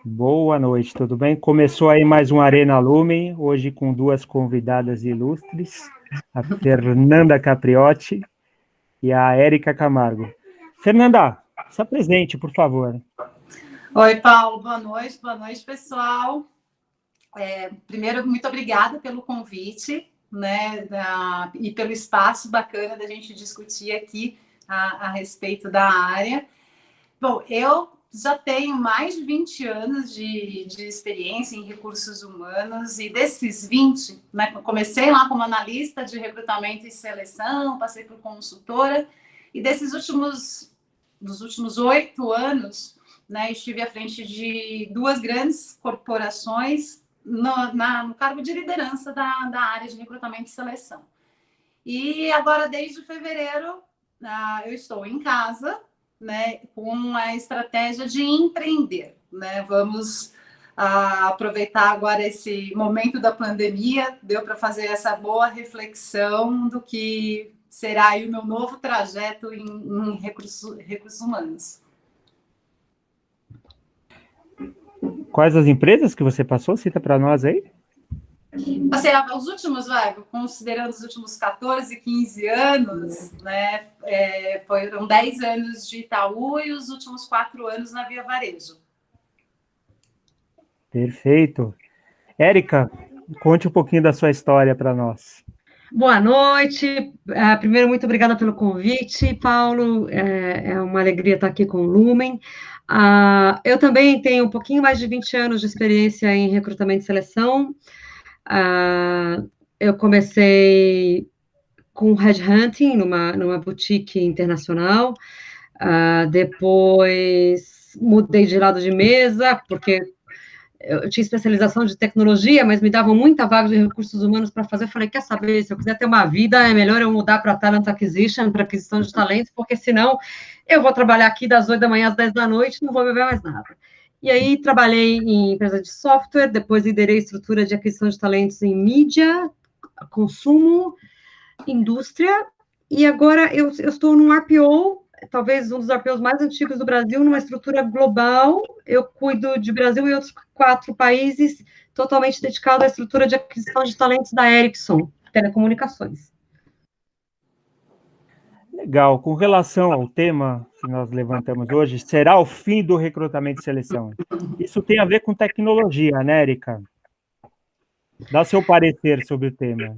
Boa noite, tudo bem? Começou aí mais um Arena Lumen, hoje com duas convidadas ilustres, a Fernanda Capriotti e a Érica Camargo. Fernanda, se apresente, por favor. Oi, Paulo, boa noite, pessoal. Primeiro, muito obrigada pelo convite, né, e pelo espaço bacana da gente discutir aqui a respeito da área. Bom, eu já tenho mais de 20 anos de experiência em recursos humanos, e desses 20, né, comecei lá como analista de recrutamento e seleção, passei por consultora, e dos últimos 8 anos, né, estive à frente de duas grandes corporações no cargo de liderança da área de recrutamento e seleção. E agora, desde fevereiro, eu estou em casa, né, com a estratégia de empreender, né? Vamos aproveitar agora esse momento da pandemia, deu para fazer essa boa reflexão do que será aí o meu novo trajeto em recursos humanos. Quais as empresas que você passou? Cita para nós aí. Assim, os últimos, considerando os últimos 14, 15 anos, né, foram 10 anos de Itaú e os últimos 4 anos na Via Varejo. Perfeito. Érica, conte um pouquinho da sua história para nós. Boa noite. Primeiro, muito obrigada pelo convite, Paulo. É uma alegria estar aqui com o Lumen. Eu também tenho um pouquinho mais de 20 anos de experiência em recrutamento e seleção. Eu comecei com headhunting numa boutique internacional. Depois mudei de lado de mesa, porque eu tinha especialização de tecnologia, mas me davam muita vaga de recursos humanos para fazer. Eu falei, quer saber, se eu quiser ter uma vida, é melhor eu mudar para Talent Acquisition, para aquisição de talentos, porque senão eu vou trabalhar aqui das 8 da manhã às 10 da noite, não vou beber mais nada. E aí trabalhei em empresa de software, depois liderei estrutura de aquisição de talentos em mídia, consumo, indústria, e agora eu estou num RPO, talvez um dos RPOs mais antigos do Brasil, numa estrutura global. Eu cuido de Brasil e outros 4 países, totalmente dedicado à estrutura de aquisição de talentos da Ericsson, telecomunicações. Legal. Com relação ao tema que nós levantamos hoje, será o fim do recrutamento e seleção? Isso tem a ver com tecnologia, né, Érica? Dá seu parecer sobre o tema.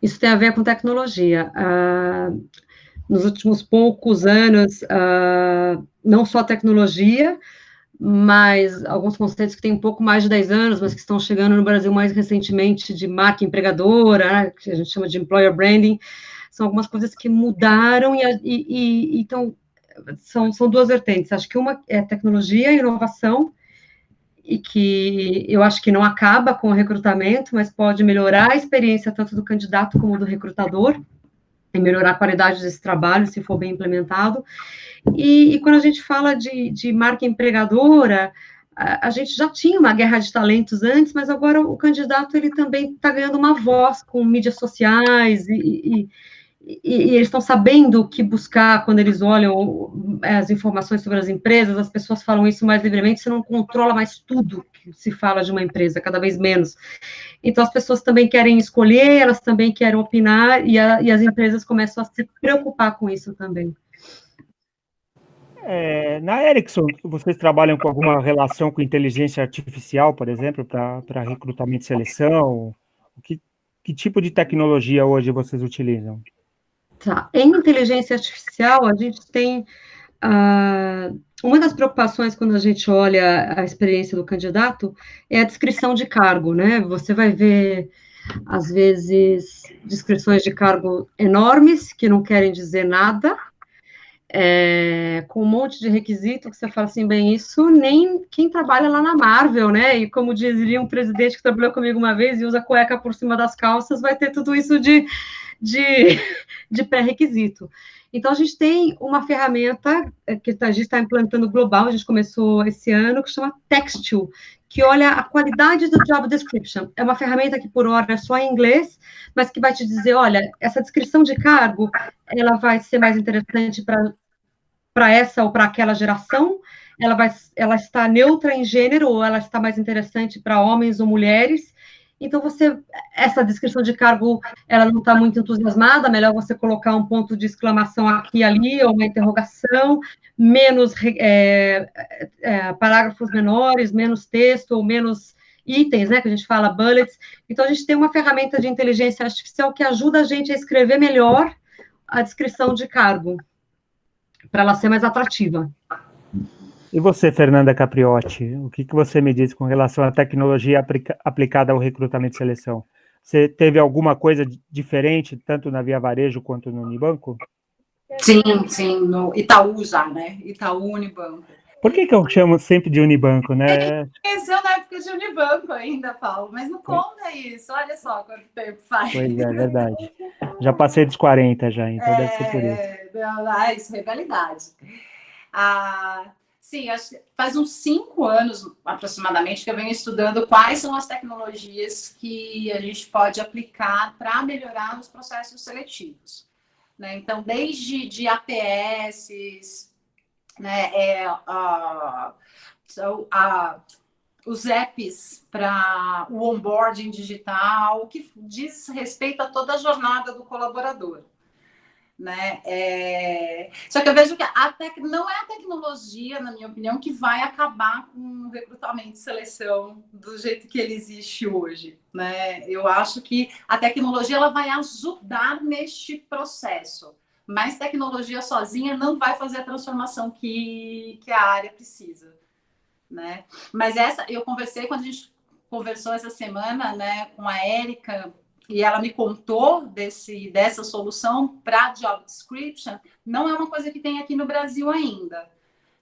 Isso tem a ver com tecnologia. Nos últimos poucos anos, não só tecnologia, mas alguns conceitos que têm um pouco mais de 10 anos, mas que estão chegando no Brasil mais recentemente, de marca empregadora, que a gente chama de employer branding, são algumas coisas que mudaram, então, são duas vertentes. Acho que uma é tecnologia e inovação, e que eu acho que não acaba com o recrutamento, mas pode melhorar a experiência tanto do candidato como do recrutador, e melhorar a qualidade desse trabalho, se for bem implementado. E quando a gente fala de marca empregadora, a gente já tinha uma guerra de talentos antes, mas agora o candidato ele também está ganhando uma voz com mídias sociais, e eles estão sabendo o que buscar quando eles olham as informações sobre as empresas. As pessoas falam isso mais livremente, você não controla mais tudo que se fala de uma empresa, cada vez menos. Então, as pessoas também querem escolher, elas também querem opinar, e as empresas começam a se preocupar com isso também. Na Ericsson, vocês trabalham com alguma relação com inteligência artificial, por exemplo, para recrutamento e seleção? Que tipo de tecnologia hoje vocês utilizam? Tá. Em inteligência artificial, a gente tem uma das preocupações quando a gente olha a experiência do candidato é a descrição de cargo, né? Você vai ver, às vezes, descrições de cargo enormes, que não querem dizer nada, com um monte de requisito, que você fala assim, bem, isso nem quem trabalha lá na Marvel, né? E como dizia um presidente que trabalhou comigo uma vez e usa cueca por cima das calças, vai ter tudo isso de pré-requisito. Então, a gente tem uma ferramenta que a gente está implantando global, a gente começou esse ano, que chama Textio, que olha a qualidade do job description. É uma ferramenta que, por hora, é só em inglês, mas que vai te dizer, olha, essa descrição de cargo, ela vai ser mais interessante para essa ou para aquela geração, ela está neutra em gênero, ou ela está mais interessante para homens ou mulheres. Então, essa descrição de cargo, ela não está muito entusiasmada, melhor você colocar um ponto de exclamação aqui e ali, ou uma interrogação, menos parágrafos menores, menos texto, ou menos itens, né, que a gente fala bullets. Então, a gente tem uma ferramenta de inteligência artificial que ajuda a gente a escrever melhor a descrição de cargo, para ela ser mais atrativa. E você, Fernanda Capriotti, o que você me diz com relação à tecnologia aplicada ao recrutamento e seleção? Você teve alguma coisa diferente, tanto na Via Varejo quanto no Unibanco? Sim, no Itaú já, né? Itaú, Unibanco. Por que eu chamo sempre de Unibanco, né? Conheceu na época de Unibanco ainda, Paulo, mas não conta isso, olha só quanto tempo faz. Pois é verdade. Já passei dos 40 já, então deve ser por isso. Isso é rivalidade. Sim, acho que faz uns 5 anos, aproximadamente, que eu venho estudando quais são as tecnologias que a gente pode aplicar para melhorar os processos seletivos. Né? Então, desde de ATS, né, os apps para o onboarding digital, que diz respeito a toda a jornada do colaborador. Né? Só que eu vejo que não é a tecnologia, na minha opinião, que vai acabar com o recrutamento e seleção do jeito que ele existe hoje. Né? Eu acho que a tecnologia ela vai ajudar neste processo, mas tecnologia sozinha não vai fazer a transformação que a área precisa. Né? Mas eu conversei, quando a gente conversou essa semana, né, com a Érica, e ela me contou dessa solução para job description, não é uma coisa que tem aqui no Brasil ainda.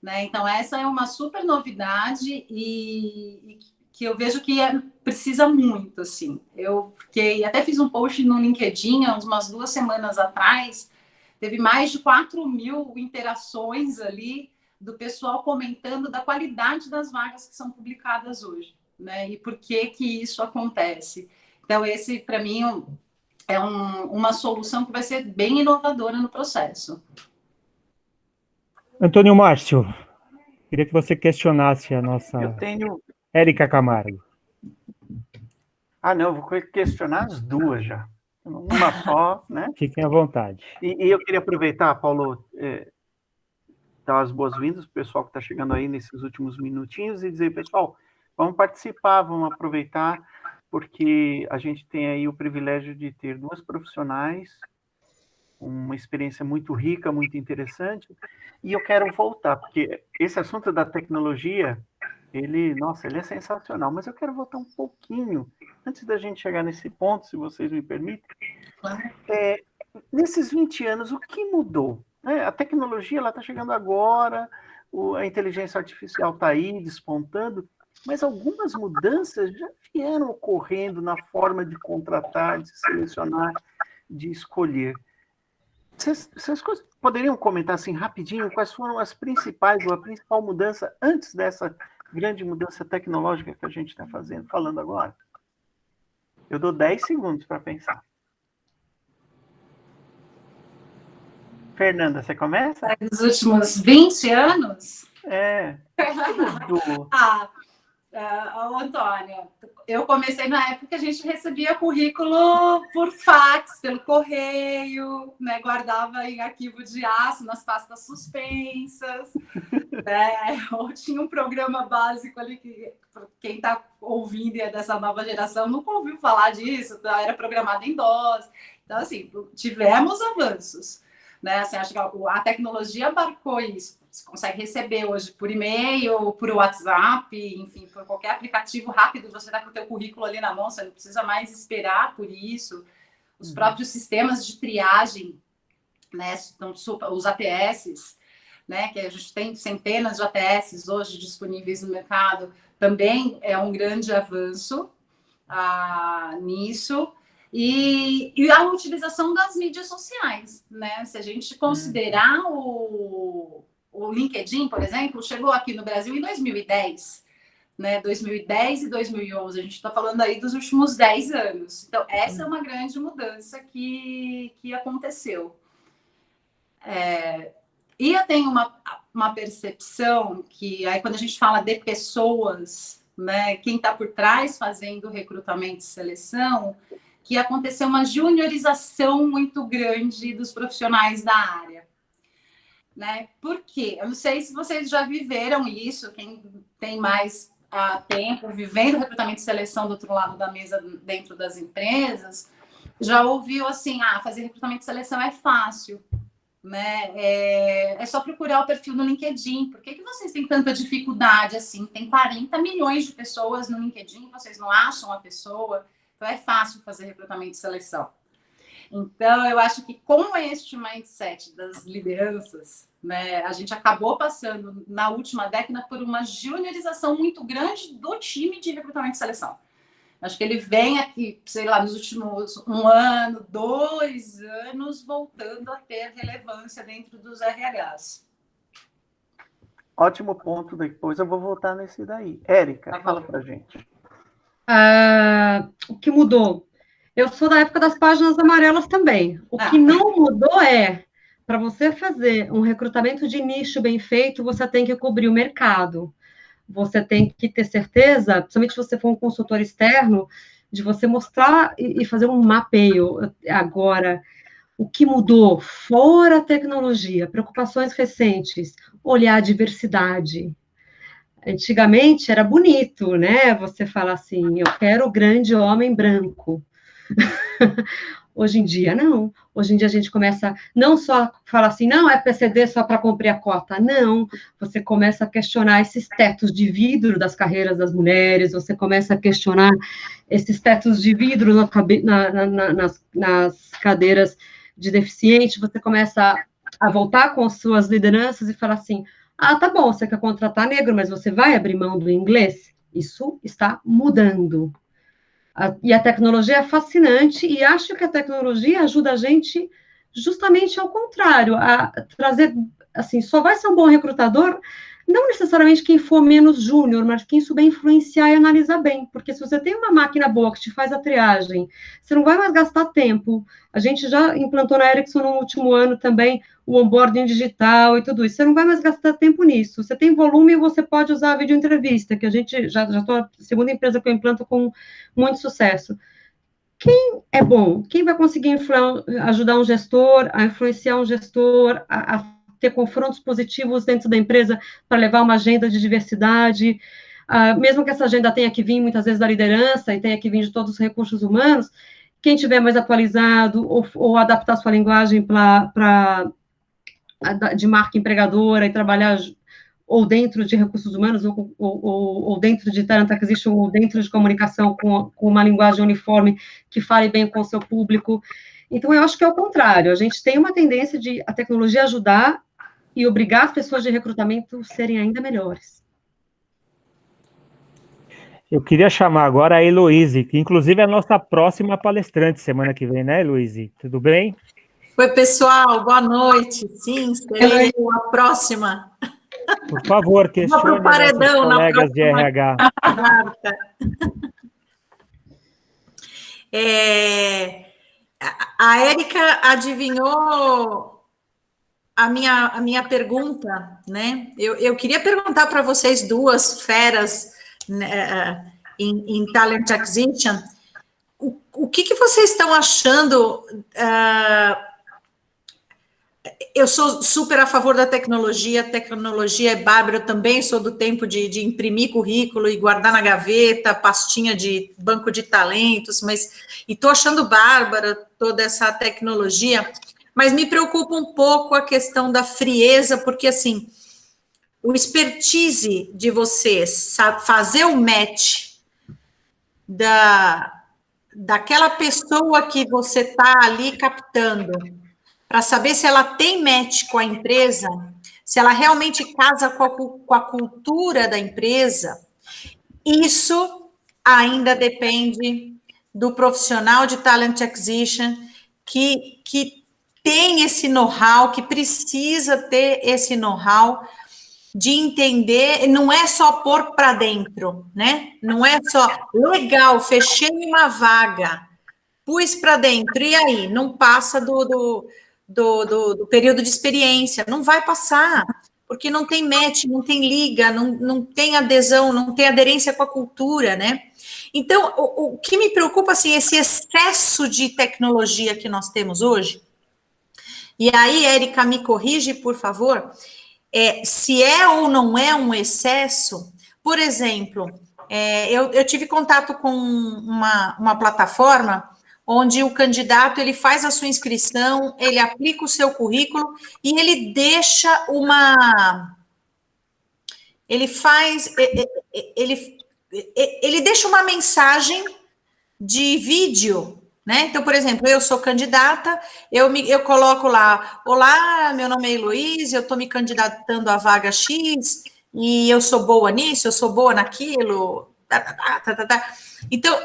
Né? Então, essa é uma super novidade e que eu vejo que precisa muito. Assim. Até fiz um post no LinkedIn há umas 2 semanas atrás, teve mais de 4.000 interações ali do pessoal comentando da qualidade das vagas que são publicadas hoje, né? E por que isso acontece. Então, esse, para mim, é uma solução que vai ser bem inovadora no processo. Antônio Márcio, queria que você questionasse a nossa Érica Camargo. Não, eu vou questionar as duas já. Uma só, né? Fiquem à vontade. E eu queria aproveitar, Paulo, dar as boas-vindas para o pessoal que está chegando aí nesses últimos minutinhos e dizer, pessoal, vamos participar, vamos aproveitar, porque a gente tem aí o privilégio de ter 2 profissionais, uma experiência muito rica, muito interessante, e eu quero voltar, porque esse assunto da tecnologia, ele é sensacional, mas eu quero voltar um pouquinho, antes da gente chegar nesse ponto, se vocês me permitem. Nesses 20 anos, o que mudou? A tecnologia está chegando agora, a inteligência artificial está aí, despontando, mas algumas mudanças já vieram ocorrendo na forma de contratar, de selecionar, de escolher. Vocês poderiam comentar assim rapidinho quais foram as principais, ou a principal mudança antes dessa grande mudança tecnológica que a gente está falando agora? Eu dou 10 segundos para pensar. Fernanda, você começa? Nos últimos 20 anos? Mudou. Antônio, eu comecei na época que a gente recebia currículo por fax, pelo correio, né? Guardava em arquivo de aço, nas pastas suspensas, né? Ou tinha um programa básico ali que quem está ouvindo e é dessa nova geração nunca ouviu falar disso, era programado em DOS. Então, assim, tivemos avanços. Né? Assim, acho que a tecnologia abarcou isso. Você consegue receber hoje por e-mail, por WhatsApp, enfim, por qualquer aplicativo rápido, você está com o teu currículo ali na mão, você não precisa mais esperar por isso. Os próprios sistemas de triagem, né? Então, os ATS, né? Que a gente tem centenas de ATS hoje disponíveis no mercado, também é um grande avanço nisso. E a utilização das mídias sociais, né? Se a gente considerar o LinkedIn, por exemplo, chegou aqui no Brasil em 2010, né? 2010 e 2011, a gente está falando aí dos últimos 10 anos. Então, essa é uma grande mudança que aconteceu. E eu tenho uma percepção que, aí quando a gente fala de pessoas, né, quem está por trás fazendo recrutamento e seleção, que aconteceu uma juniorização muito grande dos profissionais da área. Né? Por quê? Eu não sei se vocês já viveram isso, quem tem mais tempo vivendo recrutamento e seleção do outro lado da mesa dentro das empresas, já ouviu assim, fazer recrutamento e seleção é fácil, né? É só procurar o perfil no LinkedIn. Por que vocês têm tanta dificuldade assim? Tem 40 milhões de pessoas no LinkedIn, vocês não acham a pessoa? Então é fácil fazer recrutamento e seleção. Então, eu acho que com este mindset das lideranças, né, a gente acabou passando, na última década, por uma juniorização muito grande do time de recrutamento e seleção. Acho que ele vem aqui, sei lá, nos últimos 1 ano, 2 anos, voltando a ter relevância dentro dos RHs. Ótimo ponto, depois eu vou voltar nesse daí. Érica, fala pra gente. O que mudou? Eu sou da época das páginas amarelas também. O que não mudou é, para você fazer um recrutamento de nicho bem feito, você tem que cobrir o mercado. Você tem que ter certeza, principalmente se você for um consultor externo, de você mostrar e fazer um mapeio. Agora, o que mudou? Fora a tecnologia, preocupações recentes, olhar a diversidade. Antigamente era bonito, né? Você fala assim, eu quero o grande homem branco. Hoje em dia, não. Hoje em dia, a gente começa não só falar assim, não, é PCD só para cumprir a cota. Não. Você começa a questionar esses tetos de vidro das carreiras das mulheres, você começa a questionar esses tetos de vidro nas cadeiras de deficiente, você começa a voltar com as suas lideranças e falar assim, tá bom, você quer contratar negro, mas você vai abrir mão do inglês? Isso está mudando. E a tecnologia é fascinante, e acho que a tecnologia ajuda a gente justamente ao contrário, a trazer, assim, só vai ser um bom recrutador, não necessariamente quem for menos júnior, mas quem souber influenciar e analisar bem, porque se você tem uma máquina boa que te faz a triagem, você não vai mais gastar tempo. A gente já implantou na Ericsson no último ano também o onboarding digital e tudo isso, você não vai mais gastar tempo nisso. Você tem volume, você pode usar a videoentrevista, que a gente já estou a segunda empresa que eu implanto com muito sucesso. Quem é bom? Quem vai conseguir ajudar um gestor, a influenciar um gestor, a ter confrontos positivos dentro da empresa para levar uma agenda de diversidade, mesmo que essa agenda tenha que vir muitas vezes da liderança e tenha que vir de todos os recursos humanos, quem tiver mais atualizado ou adaptar sua linguagem de marca empregadora e trabalhar ou dentro de recursos humanos, ou dentro de talent acquisition, ou dentro de comunicação com uma linguagem uniforme que fale bem com o seu público. Então, eu acho que é o contrário. A gente tem uma tendência de a tecnologia ajudar e obrigar as pessoas de recrutamento a serem ainda melhores. Eu queria chamar agora a Heloíse, que inclusive é a nossa próxima palestrante semana que vem, né, Heloíse? Tudo bem? Oi, pessoal, boa noite. Sim, serei a próxima. Por favor, questione os colegas de RH. A Érica adivinhou a minha pergunta, né? Eu queria perguntar para vocês duas feras, né, em Talent Acquisition, o que vocês estão achando? Eu sou super a favor da tecnologia é bárbara, eu também sou do tempo de imprimir currículo e guardar na gaveta, pastinha de banco de talentos, e estou achando bárbara toda essa tecnologia, mas me preocupa um pouco a questão da frieza, porque, assim, o expertise de vocês, fazer o match daquela pessoa que você está ali captando, para saber se ela tem match com a empresa, se ela realmente casa com a cultura da empresa, isso ainda depende do profissional de Talent Acquisition que tem esse know-how, que precisa ter esse know-how de entender, não é só pôr para dentro, né? Não é só, legal, fechei uma vaga, pus para dentro, e aí? Não passa do período de experiência, não vai passar, porque não tem match, não tem liga, não tem adesão, não tem aderência com a cultura, né? Então, o que me preocupa, assim, esse excesso de tecnologia que nós temos hoje, e aí, Érica, me corrige, por favor, se é ou não é um excesso. Por exemplo, eu tive contato com uma plataforma onde o candidato, ele faz a sua inscrição, ele aplica o seu currículo e ele deixa ele deixa uma mensagem de vídeo, né? Então, por exemplo, eu sou candidata, eu coloco lá: olá, meu nome é Heloísa, eu estou me candidatando à vaga X, e eu sou boa nisso, eu sou boa naquilo, Então,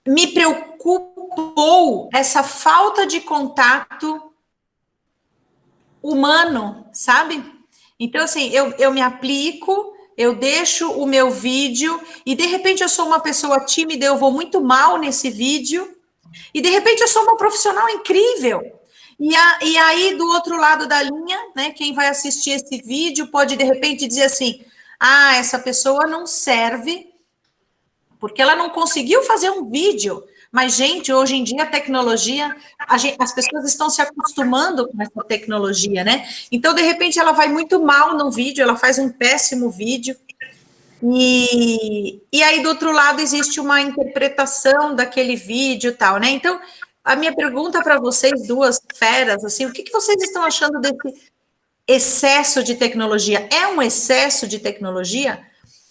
me preocupou essa falta de contato humano, sabe? Então, assim, eu me aplico, eu deixo o meu vídeo, e de repente eu sou uma pessoa tímida, eu vou muito mal nesse vídeo, e de repente eu sou uma profissional incrível. E aí, do outro lado da linha, né, quem vai assistir esse vídeo pode, de repente, dizer assim: ah, essa pessoa não serve, porque ela não conseguiu fazer um vídeo. Mas, gente, hoje em dia a tecnologia, as pessoas estão se acostumando com essa tecnologia, né? Então, de repente, ela vai muito mal no vídeo, ela faz um péssimo vídeo, e aí, do outro lado, existe uma interpretação daquele vídeo e tal, né? Então, a minha pergunta para vocês, duas feras, assim, o que vocês estão achando desse excesso de tecnologia? É um excesso de tecnologia?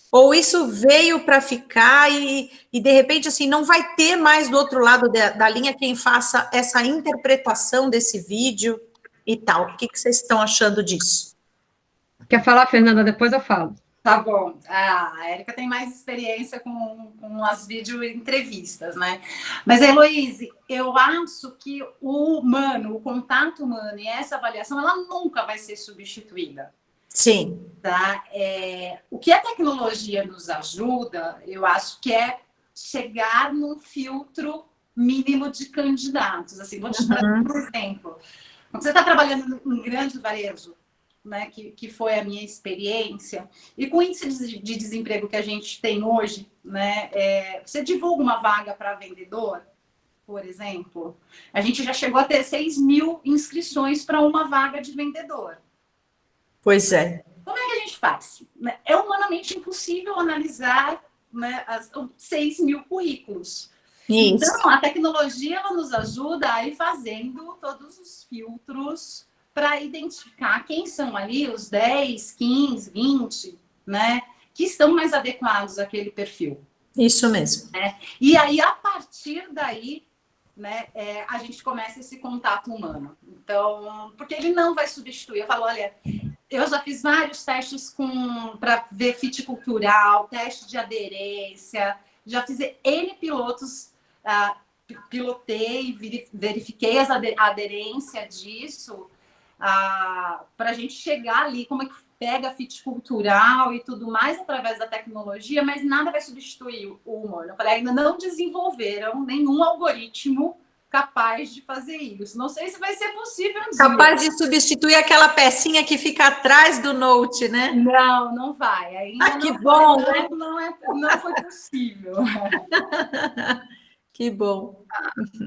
Ou isso veio para ficar e, de repente, assim, não vai ter mais do outro lado da linha quem faça essa interpretação desse vídeo e tal? O que vocês estão achando disso? Quer falar, Fernanda? Depois eu falo. Tá bom. A Érica tem mais experiência com as videoentrevistas, né? Mas, Heloísa, eu acho que o humano, o contato humano e essa avaliação, ela nunca vai ser substituída. Sim. Tá? O que a tecnologia nos ajuda, eu acho que é chegar num filtro mínimo de candidatos. Assim, vou te dar um exemplo. Quando você está trabalhando em grande varejo, né, que foi a minha experiência, e com o índice de desemprego que a gente tem hoje, né, você divulga uma vaga para vendedor, por exemplo, a gente já chegou a ter 6.000 inscrições para uma vaga de vendedor. Pois é. Como é que a gente faz? É humanamente impossível analisar, né, 6.000 currículos. Isso. Então, a tecnologia ela nos ajuda a ir fazendo todos os filtros para identificar quem são ali os 10, 15, 20, né, que estão mais adequados àquele perfil. Isso mesmo. E aí, a partir daí, né, a gente começa esse contato humano. Então, porque ele não vai substituir. Eu falo, olha, eu já fiz vários testes para ver fit cultural, teste de aderência, já fiz N pilotos, pilotei, verifiquei a aderência disso, para a gente chegar ali, como é que pega fit cultural e tudo mais através da tecnologia, mas nada vai substituir o humano. Eu falei, ainda não desenvolveram nenhum algoritmo capaz de fazer isso. Não sei se vai ser possível. Capaz de substituir aquela pecinha que fica atrás do Note, né? Não, não vai. Ainda que não bom, foi, né? Não foi possível. Que bom.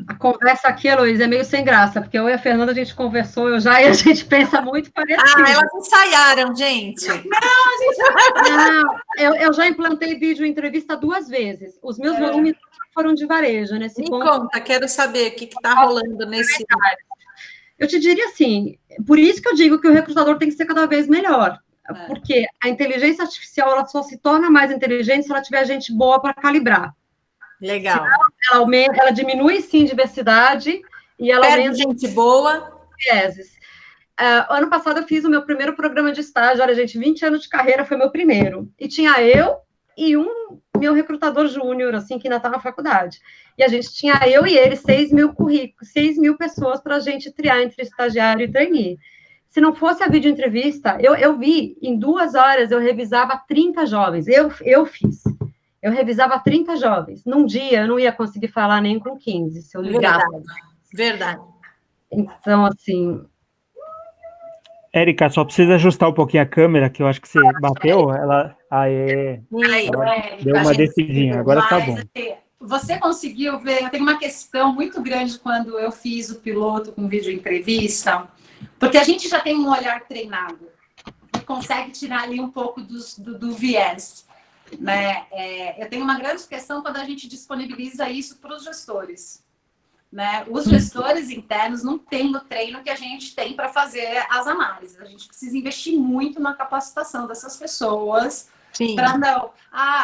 A conversa aqui, Heloísa, é meio sem graça, porque eu e a Fernanda, a gente conversou, e a gente pensa muito parecido. Elas ensaiaram, gente. Não, eu já implantei vídeo entrevista 2 vezes. Os meus volumes foram de varejo. Nesse Me ponto, conta, quero saber o que está rolando nesse... Eu te diria assim, por isso que eu digo que o recrutador tem que ser cada vez melhor, porque a inteligência artificial ela só se torna mais inteligente se ela tiver gente boa para calibrar. Legal. Ela diminui, sim, diversidade e ela Perde aumenta gente boa. vieses. Ano passado eu fiz o meu primeiro programa de estágio, olha, gente, 20 anos de carreira foi meu primeiro. E tinha eu e um meu recrutador júnior, assim, que ainda estava na faculdade. E a gente tinha eu e ele 6.000 currículos, 6.000 pessoas para a gente triar entre estagiário e trainee. Se não fosse a videoentrevista, eu vi, em 2 horas eu revisava 30 jovens. Eu fiz. Eu revisava 30 jovens. Num dia, eu não ia conseguir falar nem com 15, se eu ligasse. Verdade. Então, assim... Érica, só precisa ajustar um pouquinho a câmera, que eu acho que você bateu. Ela, deu uma descidinha, agora tá bom. Você conseguiu ver? Eu tenho uma questão muito grande quando eu fiz o piloto com vídeo entrevista, porque a gente já tem um olhar treinado e consegue tirar ali um pouco do viés, né? Eu tenho uma grande questão quando a gente disponibiliza isso para os gestores, né? Os gestores internos não têm o treino que a gente tem para fazer as análises. A gente precisa investir muito na capacitação dessas pessoas. Para não,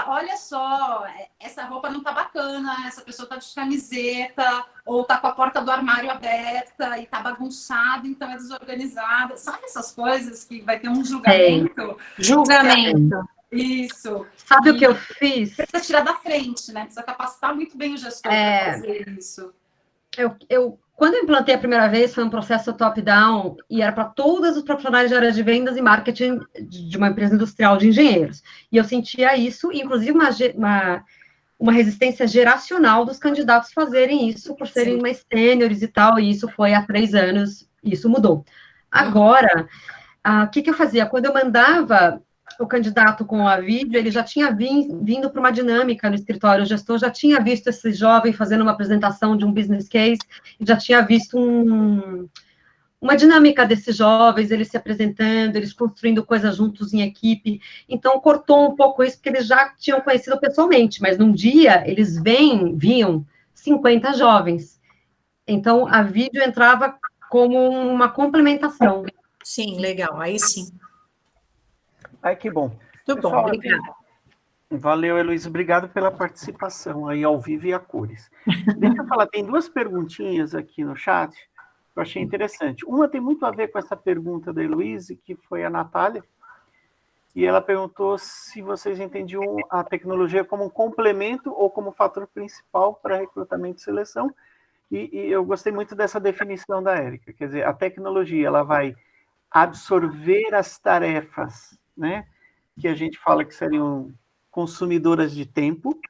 olha só, essa roupa não tá bacana, essa pessoa tá de camiseta, ou tá com a porta do armário aberta e tá bagunçado, então é desorganizada. Sabe essas coisas que vai ter um julgamento? Julgamento. Isso. Sabe o que eu fiz? Precisa tirar da frente, né? Precisa capacitar muito bem o gestor para fazer isso. Quando eu implantei a primeira vez, foi um processo top-down e era para todos os profissionais de área de vendas e marketing de uma empresa industrial de engenheiros. E eu sentia isso, inclusive uma resistência geracional dos candidatos fazerem isso por serem mais sêniores e tal, e isso foi há 3 anos, e isso mudou. Agora, o que eu fazia? Quando eu mandava o candidato com a vídeo, ele já tinha vindo para uma dinâmica no escritório, o gestor já tinha visto esse jovem fazendo uma apresentação de um business case, já tinha visto uma dinâmica desses jovens, eles se apresentando, eles construindo coisas juntos em equipe, então cortou um pouco isso, porque eles já tinham conhecido pessoalmente, mas num dia eles viam 50 jovens, então a vídeo entrava como uma complementação. Sim, legal, aí sim. Ai, que bom. Muito Pessoal, bom, obrigada. Valeu, Heloísa. Obrigado pela participação aí ao vivo e a cores. Deixa eu falar, tem 2 perguntinhas aqui no chat que eu achei interessante. Uma tem muito a ver com essa pergunta da Heloísa, que foi a Natália, e ela perguntou se vocês entendiam a tecnologia como um complemento ou como fator principal para recrutamento e seleção. E eu gostei muito dessa definição da Érica. Quer dizer, a tecnologia ela vai absorver as tarefas, né, que a gente fala que seriam consumidoras de tempo,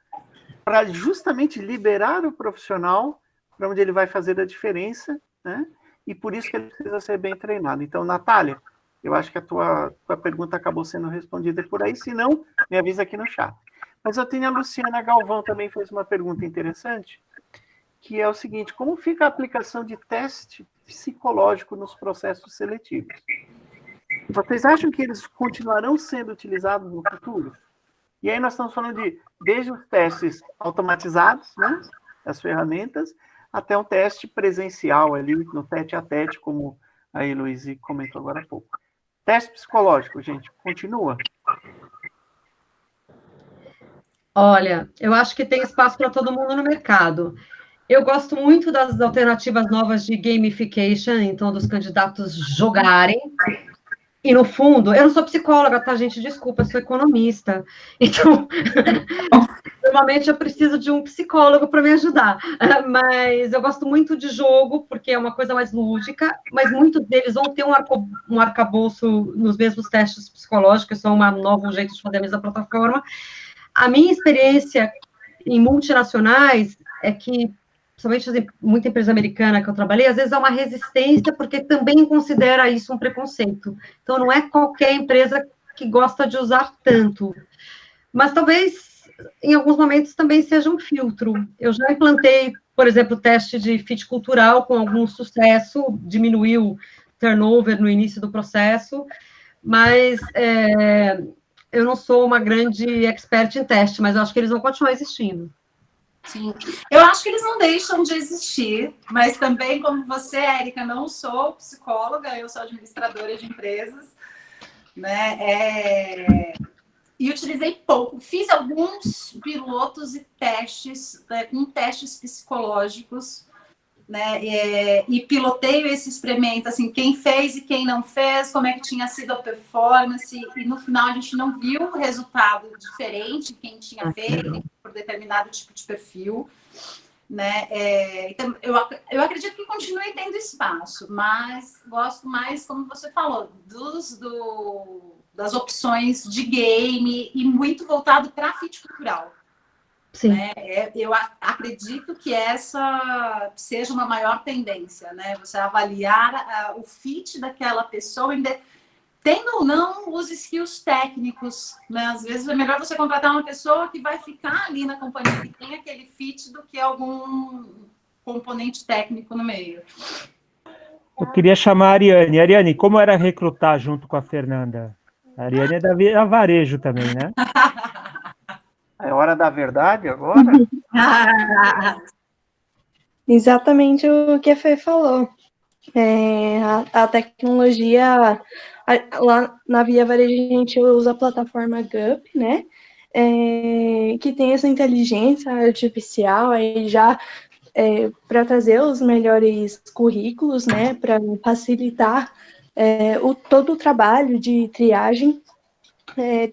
para justamente liberar o profissional para onde ele vai fazer a diferença, né, e por isso que ele precisa ser bem treinado. Então, Natália, eu acho que a tua pergunta acabou sendo respondida por aí, se não, me avisa aqui no chat. Mas eu tenho a Luciana Galvão também fez uma pergunta interessante, que é o seguinte: como fica a aplicação de teste psicológico nos processos seletivos? Vocês acham que eles continuarão sendo utilizados no futuro? E aí nós estamos falando desde os testes automatizados, né, as ferramentas, até um teste presencial ali, no tete-a-tete, como a Heloísa comentou agora há pouco. Teste psicológico, gente, continua? Olha, eu acho que tem espaço para todo mundo no mercado. Eu gosto muito das alternativas novas de gamification, então, dos candidatos jogarem. E, no fundo, eu não sou psicóloga, tá, gente? Desculpa, eu sou economista. Então, normalmente eu preciso de um psicólogo para me ajudar. Mas eu gosto muito de jogo, porque é uma coisa mais lúdica, mas muitos deles vão ter um arcabouço nos mesmos testes psicológicos, são um novo jeito de fazer a mesma plataforma. A minha experiência em multinacionais é que, principalmente muita empresa americana que eu trabalhei, às vezes há uma resistência, porque também considera isso um preconceito. Então, não é qualquer empresa que gosta de usar tanto. Mas talvez, em alguns momentos, também seja um filtro. Eu já implantei, por exemplo, o teste de fit cultural com algum sucesso, diminuiu o turnover no início do processo, mas eu não sou uma grande expert em teste, mas eu acho que eles vão continuar existindo. Sim, eu acho que eles não deixam de existir, mas também, como você, Érica, não sou psicóloga, eu sou administradora de empresas, né? E utilizei pouco, fiz alguns pilotos e testes, né, com testes psicológicos, né? E pilotei esse experimento, assim, quem fez e quem não fez, como é que tinha sido a performance, e no final a gente não viu um resultado diferente quem tinha feito por determinado tipo de perfil, né? Então, eu acredito que continue tendo espaço, mas gosto mais, como você falou, das opções de game e muito voltado para fit cultural. Sim. Né? Eu acredito que essa seja uma maior tendência, né? Você avaliar o fit daquela pessoa tendo ou não os skills técnicos, né? Às vezes é melhor você contratar uma pessoa que vai ficar ali na companhia, que tem aquele fit, do que algum componente técnico no meio. Eu queria chamar a Ariane. Ariane, como era recrutar junto com a Fernanda? A Ariane é da Varejo também, né? É hora da verdade agora? Exatamente o que a Fê falou. A tecnologia, lá na Via Varejo a gente usa a plataforma GUP, né? Que tem essa inteligência artificial aí já para trazer os melhores currículos, né? Para facilitar todo o trabalho de triagem.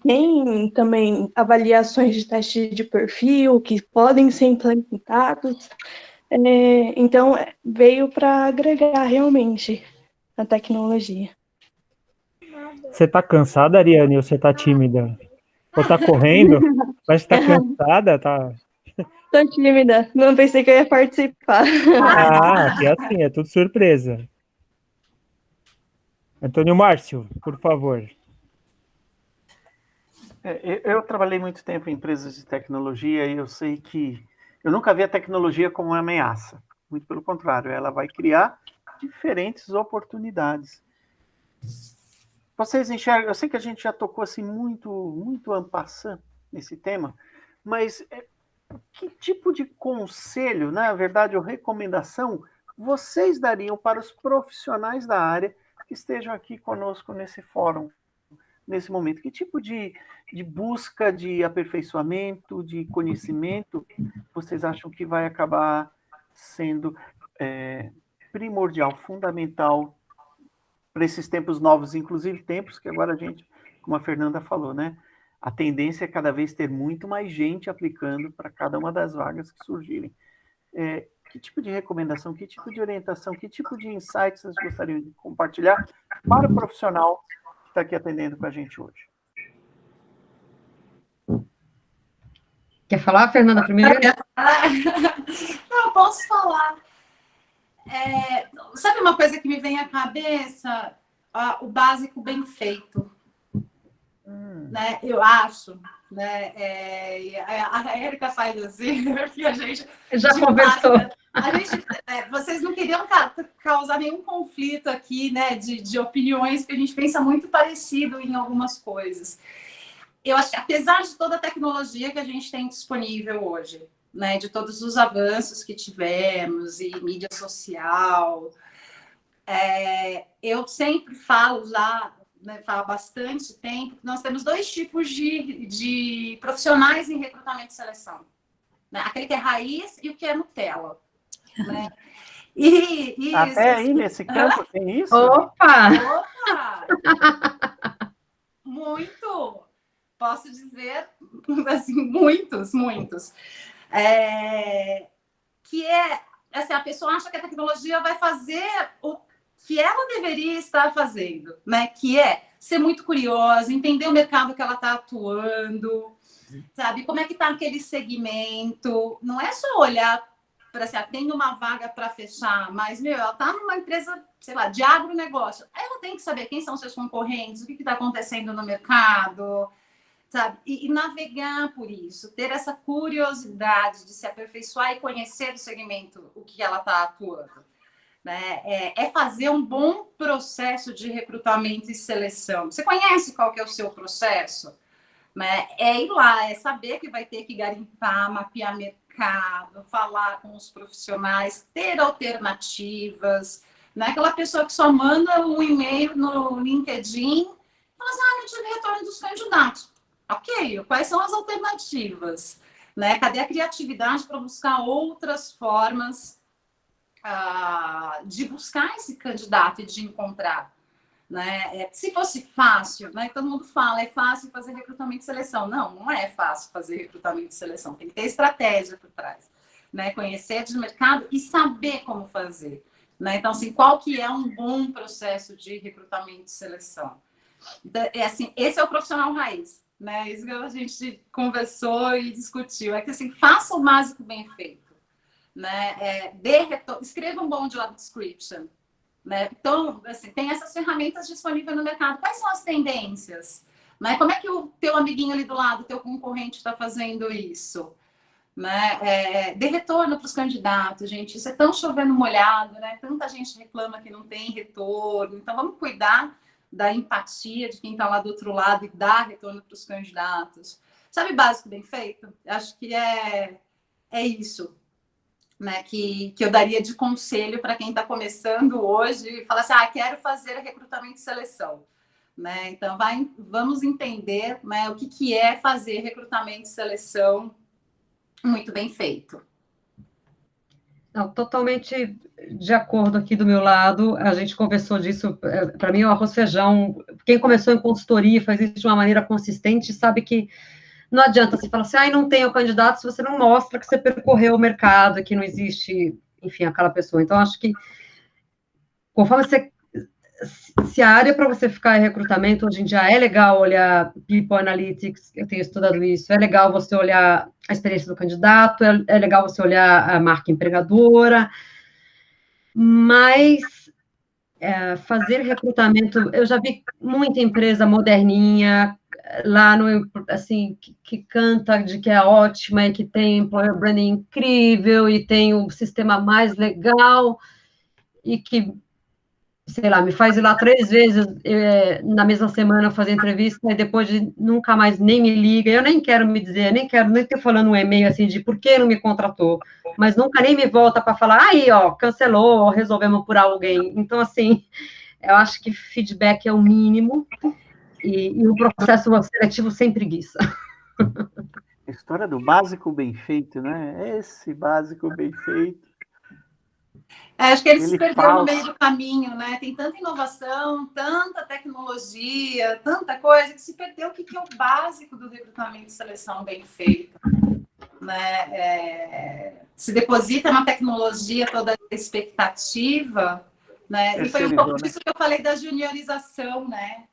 Tem também avaliações de teste de perfil que podem ser implementados. Então, veio para agregar realmente a tecnologia. Você está cansada, Ariane, ou você está tímida? Ou está correndo? Mas está cansada, tá? Tô tímida, não pensei que eu ia participar. Ah, aqui é assim, é tudo surpresa. Antônio Márcio, por favor. Eu trabalhei muito tempo em empresas de tecnologia e eu sei que eu nunca vi a tecnologia como uma ameaça. Muito pelo contrário, ela vai criar diferentes oportunidades. Vocês enxergam, eu sei que a gente já tocou assim muito en passant nesse tema, mas que tipo de conselho, na verdade, ou recomendação, vocês dariam para os profissionais da área que estejam aqui conosco nesse fórum, nesse momento? Que tipo de busca de aperfeiçoamento, de conhecimento, vocês acham que vai acabar sendo primordial, fundamental para esses tempos novos, inclusive tempos que agora a gente, como a Fernanda falou, né? A tendência é cada vez ter muito mais gente aplicando para cada uma das vagas que surgirem. Que tipo de recomendação, que tipo de orientação, que tipo de insights vocês gostariam de compartilhar para o profissional que está aqui atendendo com a gente hoje? Quer falar, Fernanda, primeiro? Não, posso falar. Sabe uma coisa que me vem à cabeça? O básico bem feito. Né? Eu acho. Né? A Érica faz assim, porque a gente... Já conversou. Vocês não queriam causar nenhum conflito aqui, né, de opiniões, porque a gente pensa muito parecido em algumas coisas. Eu acho que, apesar de toda a tecnologia que a gente tem disponível hoje, né, de todos os avanços que tivemos e mídia social, eu sempre falo já, né, falo há bastante tempo, que nós temos dois tipos de profissionais em recrutamento e seleção. Né? Aquele que é raiz e o que é Nutella. Né? Até aí, nesse campo, tem isso? Opa! Muito! Posso dizer, assim, muitos. Que assim, a pessoa acha que a tecnologia vai fazer o que ela deveria estar fazendo, né? Que é ser muito curiosa, entender o mercado que ela está atuando, sabe? Como é que está aquele segmento. Não é só olhar para assim, tem uma vaga para fechar, mas, ela está numa empresa, sei lá, de agronegócio. Ela tem que saber quem são seus concorrentes, o que está acontecendo no mercado, sabe? E navegar por isso, ter essa curiosidade de se aperfeiçoar e conhecer do segmento o que ela está atuando. Né? Fazer um bom processo de recrutamento e seleção. Você conhece qual que é o seu processo? Né? Ir lá, saber que vai ter que garimpar, mapear mercado, falar com os profissionais, ter alternativas. Não é aquela pessoa que só manda um e-mail no LinkedIn e fala assim, não tive retorno dos candidatos. Ok, quais são as alternativas? Né? Cadê a criatividade para buscar outras formas de buscar esse candidato e de encontrar? Né? Se fosse fácil, né? Todo mundo fala, é fácil fazer recrutamento e seleção. Não é fácil fazer recrutamento e seleção. Tem que ter estratégia por trás. Né? Conhecer de mercado e saber como fazer. Né? Então, assim, qual que é um bom processo de recrutamento e seleção? Então, assim, esse é o profissional raiz. Né? Isso que a gente conversou e discutiu. É que, assim, faça o básico bem feito. Né? Escreva um bom job description. né? Então, assim, tem essas ferramentas disponíveis no mercado. Quais são as tendências? Né? Como é que o teu amiguinho ali do lado, teu concorrente está fazendo isso? Né? Dê retorno para os candidatos, gente. Isso é tão chovendo molhado, né? Tanta gente reclama que não tem retorno. Então, vamos cuidar da empatia de quem está lá do outro lado e dar retorno para os candidatos. Sabe, básico bem feito? Acho que é isso, né? Que eu daria de conselho para quem está começando hoje e fala assim, quero fazer recrutamento e seleção. Né? Então, vamos entender, né, o que é fazer recrutamento e seleção muito bem feito. Não, totalmente de acordo aqui do meu lado, a gente conversou disso, para mim é o arroz feijão, quem começou em consultoria faz isso de uma maneira consistente, sabe que não adianta você falar assim, não tem o candidato, se você não mostra que você percorreu o mercado, que não existe, enfim, aquela pessoa. Então, acho que conforme você... Se a área para você ficar em recrutamento, hoje em dia é legal olhar People Analytics, eu tenho estudado isso, é legal você olhar a experiência do candidato, é legal você olhar a marca empregadora, mas fazer recrutamento, eu já vi muita empresa moderninha, lá no, assim, que canta de que é ótima e que tem employer branding incrível e tem o sistema mais legal e que, sei lá, me faz ir lá 3 vezes na mesma semana fazer entrevista e depois nunca mais nem me liga, eu nem quero me dizer, nem ter falando um e-mail assim de por que não me contratou, mas nunca nem me volta para falar, aí, ó, cancelou, ou resolvemos por alguém. Então, assim, eu acho que feedback é o mínimo e o processo seletivo sem preguiça. A história do básico bem feito, né? Esse básico bem feito. Acho que ele se perdeu no meio do caminho, né? Tem tanta inovação, tanta tecnologia, tanta coisa, que se perdeu o que é o básico do recrutamento e seleção bem feito. Né? Se deposita na tecnologia toda a expectativa, né? E foi um pouco disso que eu falei da juniorização, né?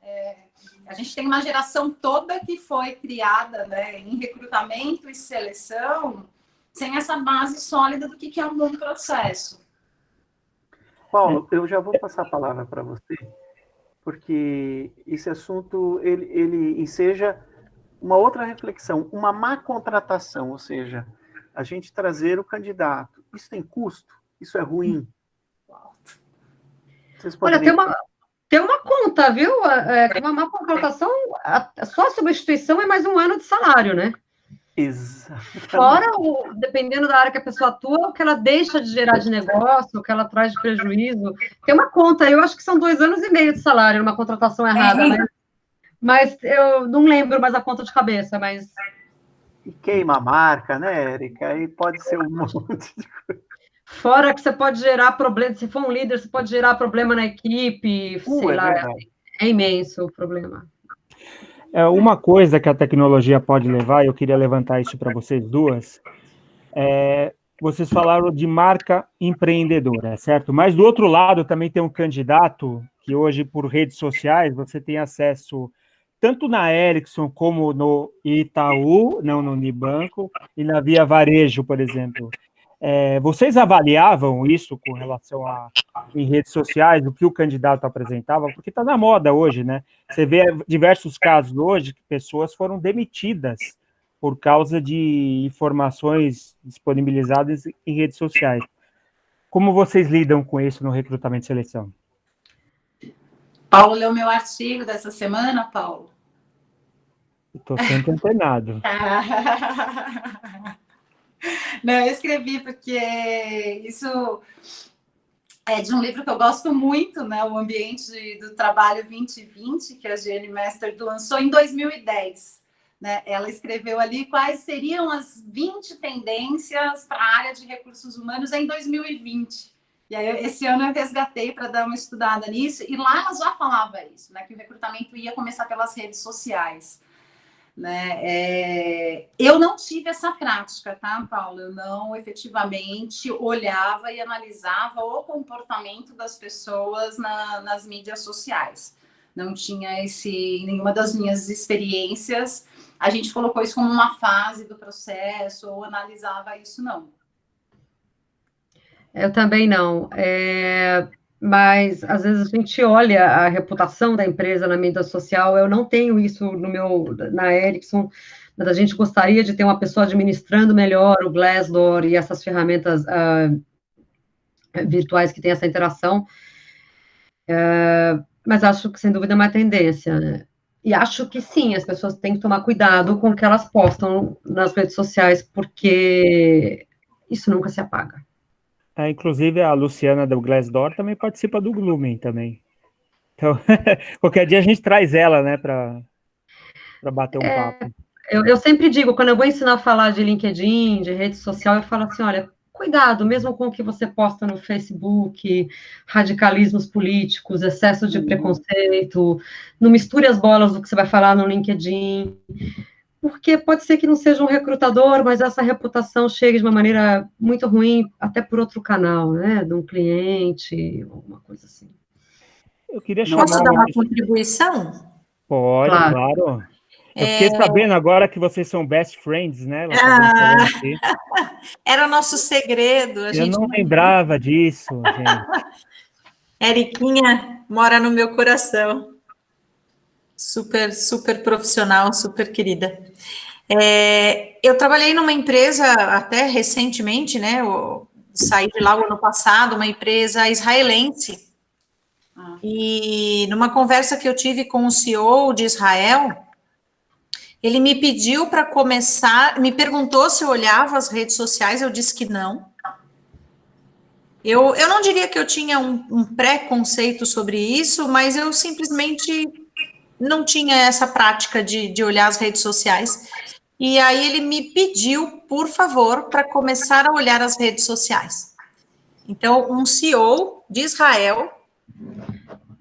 A gente tem uma geração toda que foi criada, né, em recrutamento e seleção sem essa base sólida do que é um bom processo. Paulo, eu já vou passar a palavra para você, porque esse assunto ele enseja uma outra reflexão, uma má contratação, ou seja, a gente trazer o candidato. Isso tem custo? Isso é ruim? Olha, tem uma conta, viu? Uma má contratação, só a substituição é mais 1 ano de salário, né? Exatamente. Fora, dependendo da área que a pessoa atua, o que ela deixa de gerar de negócio, o que ela traz de prejuízo. Tem uma conta, eu acho que são 2 anos e meio de salário, uma contratação errada, né? Mas eu não lembro mais a conta de cabeça, mas... E queima a marca, né, Érica? Aí pode ser um monte de coisa. Fora que você pode gerar problema, se for um líder, você pode gerar problema na equipe, sei lá, é imenso o problema. Uma coisa que a tecnologia pode levar, eu queria levantar isso para vocês duas, vocês falaram de marca empreendedora, certo? Mas do outro lado também tem um candidato que hoje, por redes sociais, você tem acesso tanto na Ericsson como no Itaú, não no Unibanco, e na Via Varejo, por exemplo. Vocês avaliavam isso com relação em redes sociais, o que o candidato apresentava? Porque está na moda hoje, né? Você vê diversos casos hoje que pessoas foram demitidas por causa de informações disponibilizadas em redes sociais. Como vocês lidam com isso no recrutamento e seleção? Paulo leu meu artigo dessa semana, Paulo? Estou sempre antenado. Não, eu escrevi porque isso é de um livro que eu gosto muito, né? O Ambiente do Trabalho 2020, que a Jane Master lançou em 2010. Né? Ela escreveu ali quais seriam as 20 tendências para a área de recursos humanos em 2020. E aí, esse ano eu resgatei para dar uma estudada nisso, e lá ela já falava isso, né? Que o recrutamento ia começar pelas redes sociais. Né? Eu não tive essa prática, tá, Paulo? Eu não efetivamente olhava e analisava o comportamento das pessoas nas mídias sociais. Não tinha nenhuma das minhas experiências. A gente colocou isso como uma fase do processo ou analisava isso, não. Eu também não. mas às vezes a gente olha a reputação da empresa na mídia social. Eu não tenho isso na Ericsson, mas a gente gostaria de ter uma pessoa administrando melhor o Glassdoor e essas ferramentas virtuais que têm essa interação, mas acho que sem dúvida é uma tendência, né? E acho que sim, as pessoas têm que tomar cuidado com o que elas postam nas redes sociais, porque isso nunca se apaga. Inclusive, a Luciana do Glassdoor também participa do Glooming também. Então, qualquer dia a gente traz ela, né, para bater um papo. Eu sempre digo, quando eu vou ensinar a falar de LinkedIn, de rede social, eu falo assim, olha, cuidado, mesmo com o que você posta no Facebook, radicalismos políticos, excesso de preconceito, não misture as bolas do que você vai falar no LinkedIn, porque pode ser que não seja um recrutador, mas essa reputação chegue de uma maneira muito ruim, até por outro canal, né, de um cliente, alguma coisa assim. Eu queria chamar... Posso dar uma contribuição? Pode, claro. Eu fiquei sabendo agora que vocês são best friends, né? Era nosso segredo. Eu não lembrava disso, gente. Eriquinha mora no meu coração. Super, super profissional, super querida. Eu trabalhei numa empresa até recentemente, né? Eu saí de lá o ano passado, uma empresa israelense. E numa conversa que eu tive com o CEO de Israel, ele me pediu para começar, me perguntou se eu olhava as redes sociais, eu disse que não. Eu não diria que eu tinha um preconceito sobre isso, mas eu simplesmente não tinha essa prática de olhar as redes sociais. E aí ele me pediu, por favor, para começar a olhar as redes sociais. Então, um CEO de Israel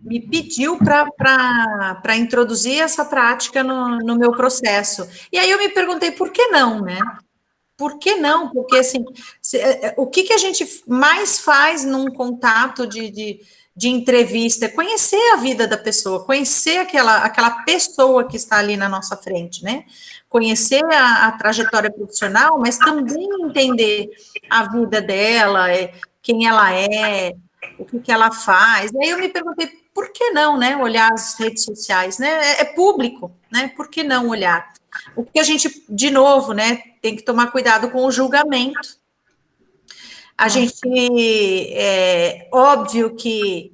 me pediu para introduzir essa prática no meu processo. E aí eu me perguntei, por que não, né? Por que não? Porque, assim, o que a gente mais faz num contato de entrevista é conhecer a vida da pessoa, conhecer aquela pessoa que está ali na nossa frente, né? Conhecer a trajetória profissional, mas também entender a vida dela, quem ela é, o que ela faz. E aí eu me perguntei, por que não, né, olhar as redes sociais, né, é público, né, por que não olhar? O que a gente, de novo, né, tem que tomar cuidado com o julgamento. A gente, óbvio que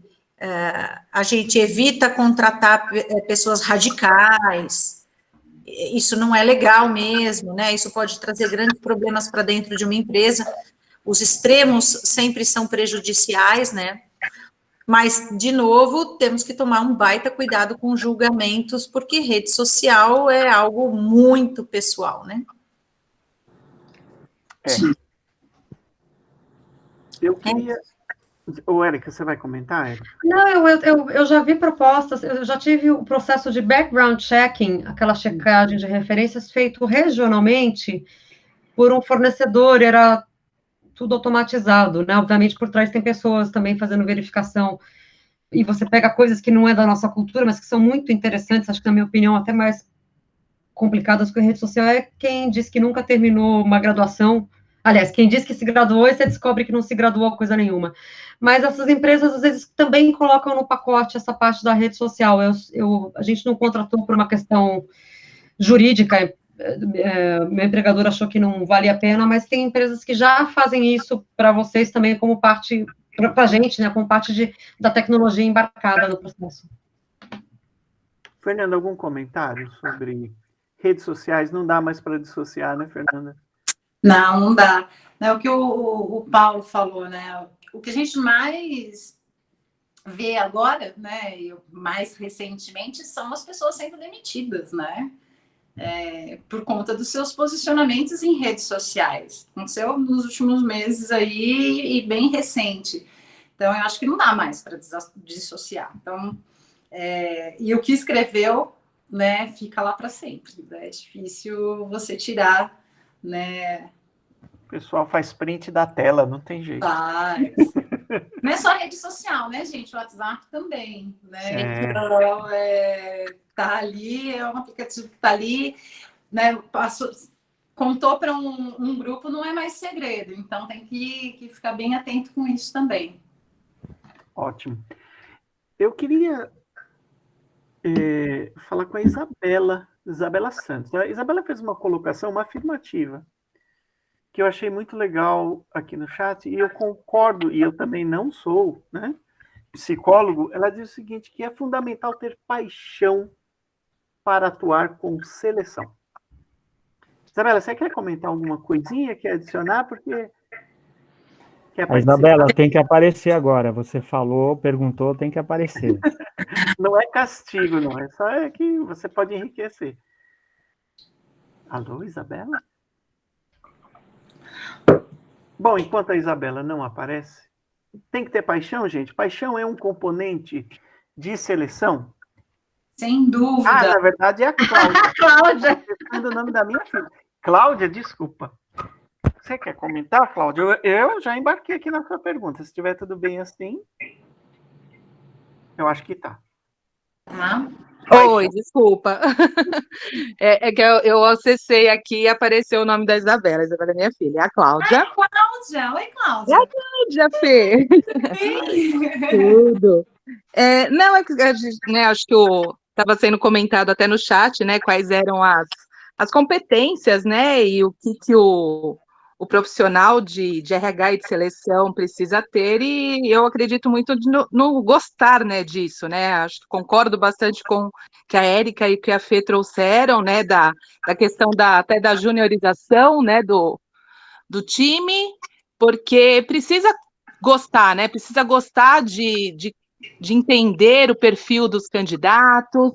a gente evita contratar pessoas radicais, isso não é legal mesmo, né, isso pode trazer grandes problemas para dentro de uma empresa, os extremos sempre são prejudiciais, né, mas, de novo, temos que tomar um baita cuidado com julgamentos, porque rede social é algo muito pessoal, né? Eu queria... Ô, Érica, você vai comentar, Érica? Não, eu já vi propostas, eu já tive o processo de background checking, aquela checagem de referências feito regionalmente por um fornecedor, era tudo automatizado, né? Obviamente, por trás tem pessoas também fazendo verificação, e você pega coisas que não é da nossa cultura, mas que são muito interessantes, acho que, na minha opinião, até mais complicadas que a rede social, é quem diz que nunca terminou uma graduação. Aliás, quem diz que se graduou e você descobre que não se graduou coisa nenhuma. Mas essas empresas, às vezes, também colocam no pacote essa parte da rede social. A gente não contratou por uma questão jurídica, meu empregador achou que não valia a pena, mas tem empresas que já fazem isso para vocês também como parte, para a gente, né, como parte da tecnologia embarcada no processo. Fernanda, algum comentário sobre redes sociais? Não dá mais para dissociar, né, Fernanda? Não dá. É o que o Paulo falou, né? O que a gente mais vê agora, né, e mais recentemente, são as pessoas sendo demitidas, né? Por conta dos seus posicionamentos em redes sociais. Aconteceu nos últimos meses aí e bem recente. Então, eu acho que não dá mais para dissociar. Então, e o que escreveu, né, fica lá para sempre. É difícil você tirar, né? O pessoal faz print da tela, não tem jeito. Não é só rede social, né, gente? O WhatsApp também, né? Então, tá ali, é um aplicativo que tá ali, né? Contou para um grupo, não é mais segredo. Então, tem que ficar bem atento com isso também. Ótimo. Eu queria falar com a Isabela Santos. A Isabela fez uma colocação, uma afirmativa, que eu achei muito legal aqui no chat, e eu concordo, e eu também não sou, né, psicólogo. Ela diz o seguinte, que é fundamental ter paixão para atuar com seleção. Isabela, você quer comentar alguma coisinha, quer adicionar? Porque quer A participar? Isabela tem que aparecer agora. Você falou, perguntou, tem que aparecer. Não é castigo, não. É só que você pode enriquecer. Alô, Isabela? Bom, enquanto a Isabela não aparece, tem que ter paixão, gente. Paixão é um componente de seleção? Sem dúvida. Ah, na verdade é a Cláudia. Cláudia! Estou o nome da minha filha. Cláudia, desculpa. Você quer comentar, Cláudia? Eu já embarquei aqui na sua pergunta. Se estiver tudo bem assim, eu acho que tá. Oi, desculpa. É que eu acessei aqui e apareceu o nome da Isabela. Isabela é minha filha, a Cláudia. Cláudia, oi, Cláudia. Cláudia, Fê. Tudo. Não, é que né, acho que estava sendo comentado até no chat, né, quais eram as competências, né, e o que o profissional de RH e de seleção precisa ter, e eu acredito muito no gostar, né, disso, né, acho que concordo bastante com o que a Érica e que a Fê trouxeram, né, da questão até da juniorização, né, do time, porque precisa gostar, né, precisa gostar de entender o perfil dos candidatos,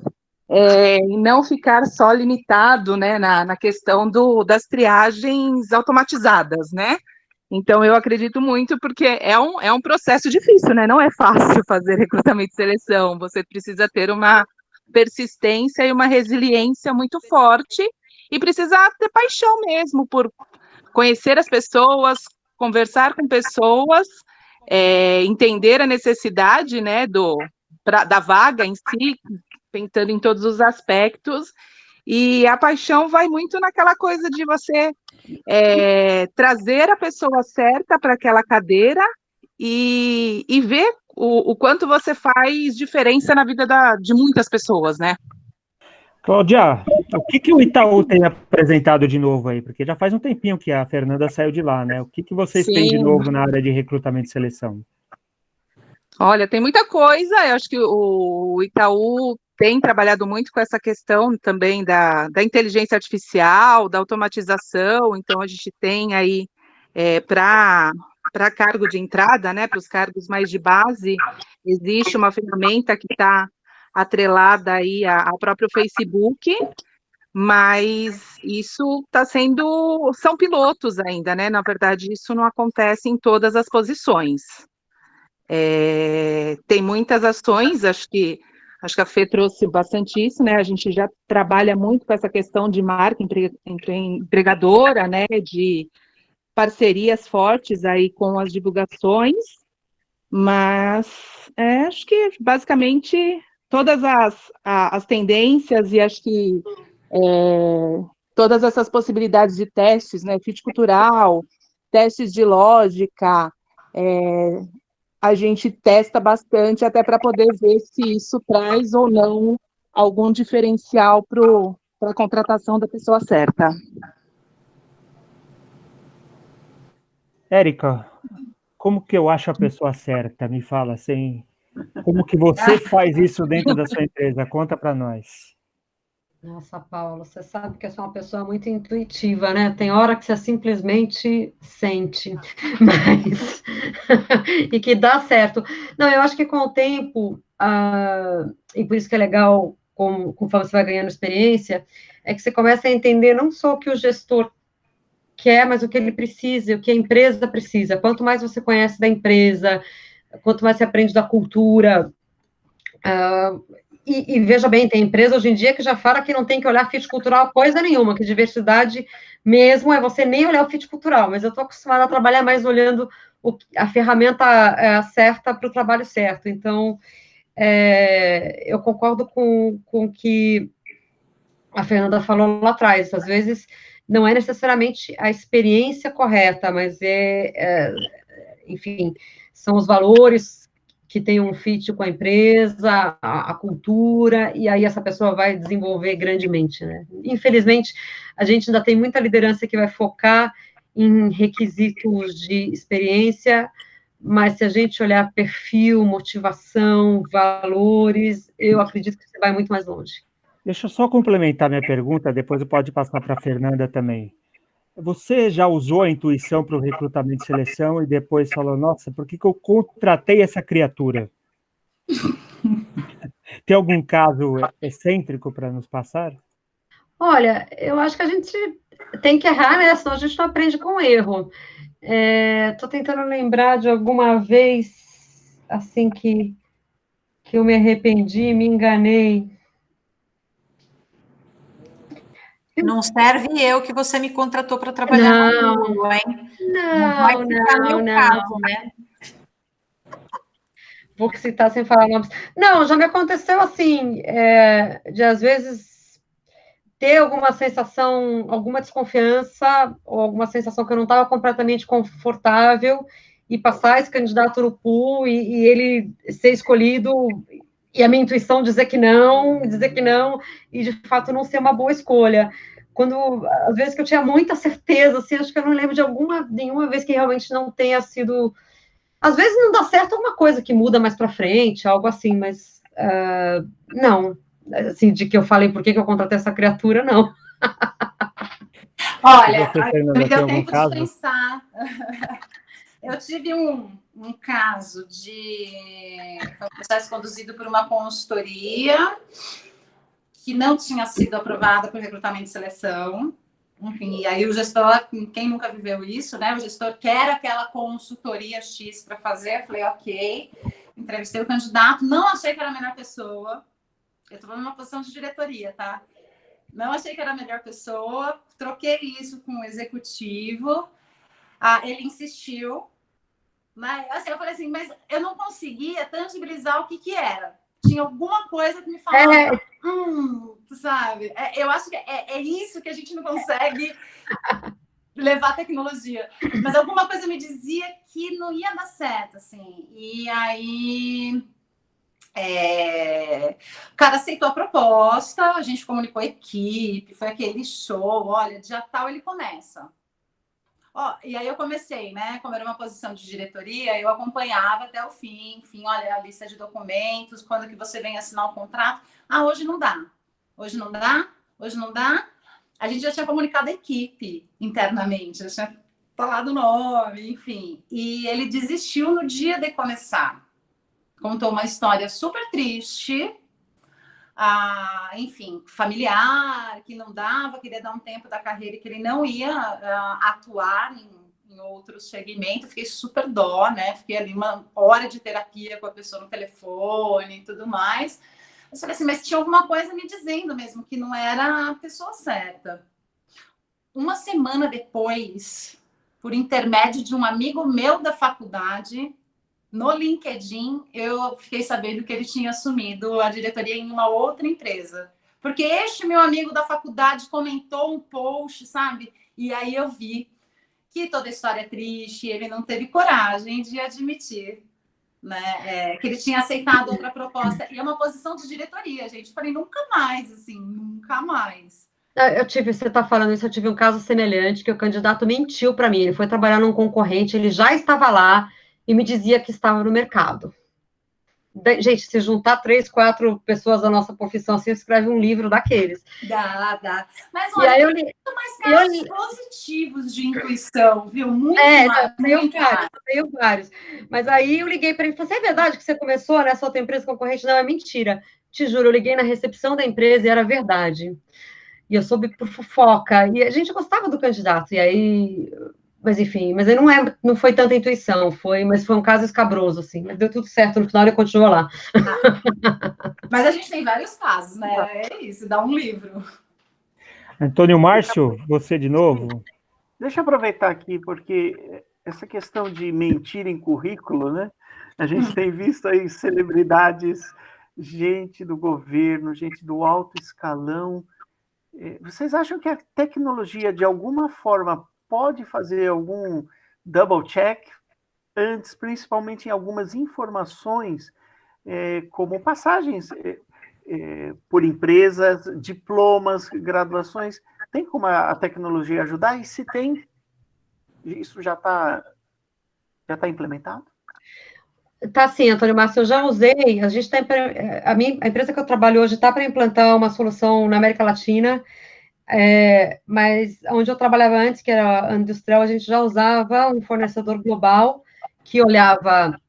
e não ficar só limitado, né, na questão das triagens automatizadas, né? Então, eu acredito muito, porque é um processo difícil, né? Não é fácil fazer recrutamento e seleção, você precisa ter uma persistência e uma resiliência muito forte, e precisa ter paixão mesmo por conhecer as pessoas, conversar com pessoas, entender a necessidade, né, da vaga em si, pensando em todos os aspectos, e a paixão vai muito naquela coisa de você trazer a pessoa certa para aquela cadeira e ver o quanto você faz diferença na vida de muitas pessoas, né? Cláudia, o que o Itaú tem apresentado de novo aí? Porque já faz um tempinho que a Fernanda saiu de lá, né? O que vocês têm de novo na área de recrutamento e seleção? Olha, tem muita coisa. Eu acho que o Itaú tem trabalhado muito com essa questão também da inteligência artificial, da automatização. Então, a gente tem aí para cargo de entrada, né, para os cargos mais de base, existe uma ferramenta que está atrelada aí ao próprio Facebook, mas isso são pilotos ainda, né? Na verdade, isso não acontece em todas as posições. Tem muitas ações, acho que a Fê trouxe bastante isso, né? A gente já trabalha muito com essa questão de marca empregadora, né? De parcerias fortes aí com as divulgações, mas acho que basicamente todas as tendências, e acho que todas essas possibilidades de testes, né? Fit cultural, testes de lógica, a gente testa bastante até para poder ver se isso traz ou não algum diferencial para a contratação da pessoa certa. Érica, como que eu acho a pessoa certa? Me fala, assim, como que você faz isso dentro da sua empresa? Conta para nós. Nossa, Paula, você sabe que eu sou uma pessoa muito intuitiva, né? Tem hora que você simplesmente sente, mas e que dá certo. Não, eu acho que com o tempo, e por isso que é legal, conforme você vai ganhando experiência, é que você começa a entender não só o que o gestor quer, mas o que ele precisa, o que a empresa precisa. Quanto mais você conhece da empresa, quanto mais você aprende da cultura. E veja bem, tem empresa hoje em dia que já fala que não tem que olhar fit cultural coisa nenhuma, que diversidade mesmo é você nem olhar o fit cultural, mas eu estou acostumada a trabalhar mais olhando a ferramenta certa para o trabalho certo. Então, eu concordo com o que a Fernanda falou lá atrás. Às vezes, não é necessariamente a experiência correta, mas enfim, são os valores que tem um fit com a empresa, a cultura, e aí essa pessoa vai desenvolver grandemente, né? Infelizmente, a gente ainda tem muita liderança que vai focar em requisitos de experiência, mas se a gente olhar perfil, motivação, valores, eu acredito que você vai muito mais longe. Deixa eu só complementar minha pergunta, depois pode passar para a Fernanda também. Você já usou a intuição para o recrutamento e seleção e depois falou, nossa, por que eu contratei essa criatura? Tem algum caso excêntrico para nos passar? Olha, eu acho que a gente tem que errar, né? Senão a gente não aprende com o erro. Estou tentando lembrar de alguma vez, assim, que eu me arrependi, me enganei. Não serve eu que você me contratou para trabalhar no Google, hein? Não vai ficar meu caso, né? Vou citar sem falar nomes. Não, já me aconteceu assim, de às vezes ter alguma sensação, alguma desconfiança, ou alguma sensação que eu não estava completamente confortável, e passar esse candidato no pool, e ele ser escolhido, e a minha intuição dizer que não, e de fato não ser uma boa escolha. Quando, às vezes que eu tinha muita certeza, assim, acho que eu não lembro de nenhuma vez que realmente não tenha sido. Às vezes não dá certo alguma coisa que muda mais para frente, algo assim, mas não. Assim, de que eu falei por que eu contratei essa criatura, não. Olha, você, me deu tempo caso? de pensar. Eu tive um caso foi um processo conduzido por uma consultoria que não tinha sido aprovada por recrutamento e seleção. Enfim, e aí o gestor, quem nunca viveu isso, né? O gestor quer aquela consultoria X para fazer. Eu falei, ok. Entrevistei o candidato, não achei que era a melhor pessoa. Eu estou numa posição de diretoria, tá? Não achei que era a melhor pessoa. Troquei isso com o executivo. Ele insistiu. Né? Assim, eu falei assim, mas eu não conseguia tangibilizar o que era. Tinha alguma coisa que me falava, sabe? Eu acho que é isso que a gente não consegue levar a tecnologia. Mas alguma coisa me dizia que não ia dar certo, assim. E aí... O cara aceitou a proposta, a gente comunicou a equipe, foi aquele show, olha, dia tal ele começa. E aí eu comecei, né? Como era uma posição de diretoria, eu acompanhava até o fim. Enfim, olha, a lista de documentos, quando que você vem assinar o contrato. Hoje não dá. Hoje não dá. Hoje não dá. A gente já tinha comunicado a equipe internamente, já tinha falado o nome, enfim. E ele desistiu no dia de começar. Contou uma história super triste. Enfim, familiar, que não dava, queria dar um tempo da carreira que ele não ia atuar em outros segmentos. Fiquei super dó, né? Fiquei ali uma hora de terapia com a pessoa no telefone e tudo mais. Eu falei assim, mas tinha alguma coisa me dizendo mesmo que não era a pessoa certa. Uma semana depois, por intermédio de um amigo meu da faculdade, no LinkedIn, eu fiquei sabendo que ele tinha assumido a diretoria em uma outra empresa. Porque este meu amigo da faculdade comentou um post, sabe? E aí eu vi que toda a história é triste, ele não teve coragem de admitir, né? Que ele tinha aceitado outra proposta. E é uma posição de diretoria, gente. Eu falei, nunca mais, assim, nunca mais. Você está falando isso, eu tive um caso semelhante, que o candidato mentiu para mim. Ele foi trabalhar num concorrente, ele já estava lá, e me dizia que estava no mercado. Gente, se juntar 3, 4 pessoas da nossa profissão, assim, escreve um livro daqueles. Dá. Mas olha, tem muito mais casos positivos de intuição, viu? Muito mais. Tenho vários. Mas aí eu liguei para ele e falei, é verdade que você começou nessa outra empresa concorrente? Não, é mentira. Te juro, eu liguei na recepção da empresa e era verdade. E eu soube por fofoca. E a gente gostava do candidato. E aí... Mas, enfim, mas aí não foi tanta intuição, mas foi um caso escabroso, assim. Mas deu tudo certo, no final ele continuou lá. Mas a gente tem vários casos, né? É isso, dá um livro. Antônio Márcio, você de novo? Deixa eu aproveitar aqui, porque essa questão de mentir em currículo, né? A gente tem visto aí celebridades, gente do governo, gente do alto escalão. Vocês acham que a tecnologia, de alguma forma, pode fazer algum double check antes, principalmente em algumas informações, como passagens por empresas, diplomas, graduações. Tem como a tecnologia ajudar? E se tem, isso já está implementado? Tá sim, Antônio Márcio, eu já usei, a gente está, a empresa que eu trabalho hoje está para implantar uma solução na América Latina, mas onde eu trabalhava antes, que era industrial, a gente já usava um fornecedor global que olhava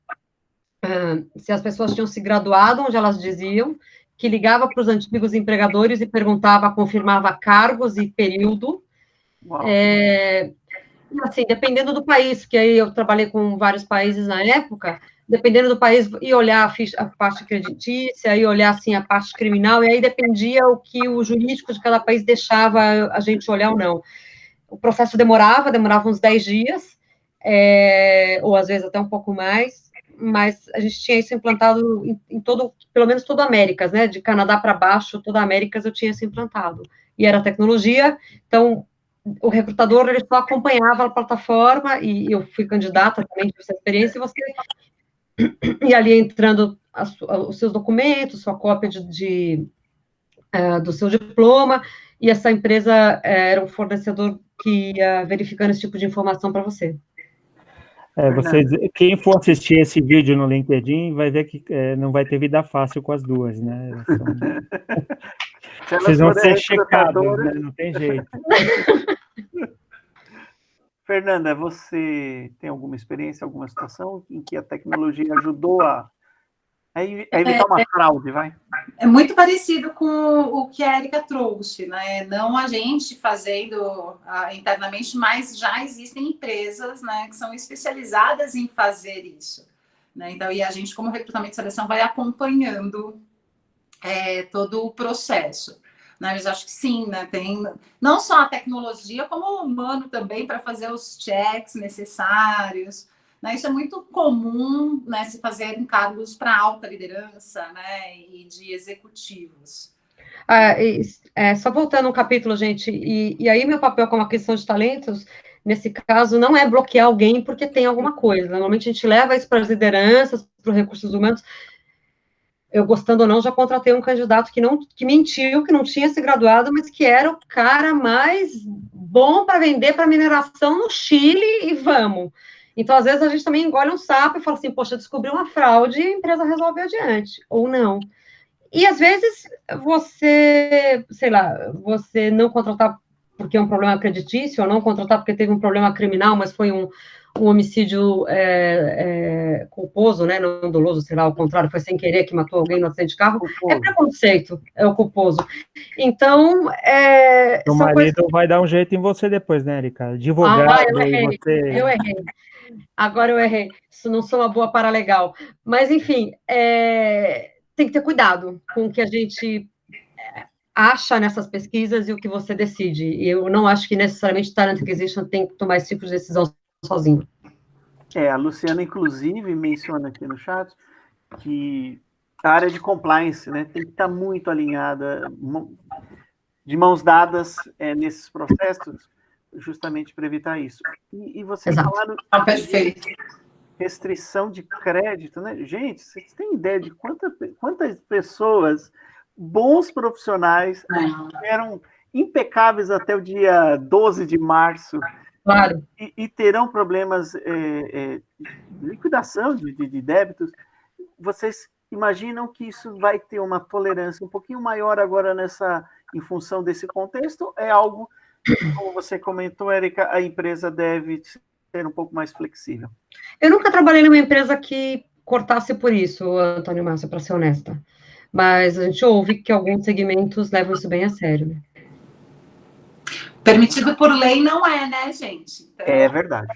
se as pessoas tinham se graduado, onde elas diziam, que ligava para os antigos empregadores e perguntava, confirmava cargos e período. E assim, dependendo do país, porque aí eu trabalhei com vários países na época, dependendo do país, ia olhar a parte creditícia, ia olhar, assim, a parte criminal, e aí dependia o que o jurídico de cada país deixava a gente olhar ou não. O processo demorava uns 10 dias, ou às vezes até um pouco mais, mas a gente tinha isso implantado em todo, pelo menos toda a Américas, né, de Canadá para baixo, toda a Américas eu tinha isso implantado. E era tecnologia, então o recrutador, ele só acompanhava a plataforma, e eu fui candidata também, tive essa experiência, e você ia ali entrando os seus documentos, sua cópia do seu diploma, e essa empresa era um fornecedor que ia verificando esse tipo de informação para você. Quem for assistir esse vídeo no LinkedIn vai ver que não vai ter vida fácil com as duas, né? Precisam ser checados, né? Não tem jeito. Fernanda, você tem alguma experiência, alguma situação em que a tecnologia ajudou a evitar uma fraude, vai? É muito parecido com o que a Érica trouxe, né? Não a gente fazendo internamente, mas já existem empresas, né, que são especializadas em fazer isso, né? Então, e a gente, como recrutamento e seleção, vai acompanhando todo o processo. Né? Mas acho que sim, né? Tem não só a tecnologia, como o humano também para fazer os checks necessários. Né? Isso é muito comum, né, se fazer em cargos para alta liderança, né, e de executivos. Só voltando um capítulo, gente, e aí meu papel como aquisição de talentos, nesse caso, não é bloquear alguém porque tem alguma coisa. Normalmente a gente leva isso para as lideranças, para os recursos humanos. Eu, gostando ou não, já contratei um candidato que mentiu, que não tinha se graduado, mas que era o cara mais bom para vender para mineração no Chile, e vamos. Então, às vezes, a gente também engole um sapo e fala assim, poxa, descobri uma fraude, e a empresa resolve adiante, ou não. E, às vezes, você não contratar porque é um problema creditício, ou não contratar porque teve um problema criminal, mas foi um homicídio culposo, né, não doloso, sei lá, ao contrário, foi sem querer que matou alguém no acidente de carro, é preconceito, é o culposo. Então, o marido vai dar um jeito em você depois, né, Érica? Advogado, eu errei. Agora eu errei. Isso não sou uma boa paralegal. Mas, enfim, tem que ter cuidado com o que a gente acha nessas pesquisas e o que você decide. E eu não acho que necessariamente Talent Acquisition tem que tomar esse tipo de decisão sozinho. A Luciana, inclusive, menciona aqui no chat que a área de compliance, né, tem que estar muito alinhada, de mãos dadas nesses processos, justamente para evitar isso. E vocês falaram perfeito. Restrição de crédito, né? Gente, vocês têm ideia de quantas pessoas, bons profissionais, eram impecáveis até o dia 12 de março, claro, e terão problemas de liquidação de débitos? Vocês imaginam que isso vai ter uma tolerância um pouquinho maior agora em função desse contexto? É algo que, como você comentou, Érica, a empresa deve ser um pouco mais flexível? Eu nunca trabalhei numa empresa que cortasse por isso, Antônio Márcio, para ser honesta. Mas a gente ouve que alguns segmentos levam isso bem a sério. Né? Permitido por lei não é, né, gente? Então, é verdade.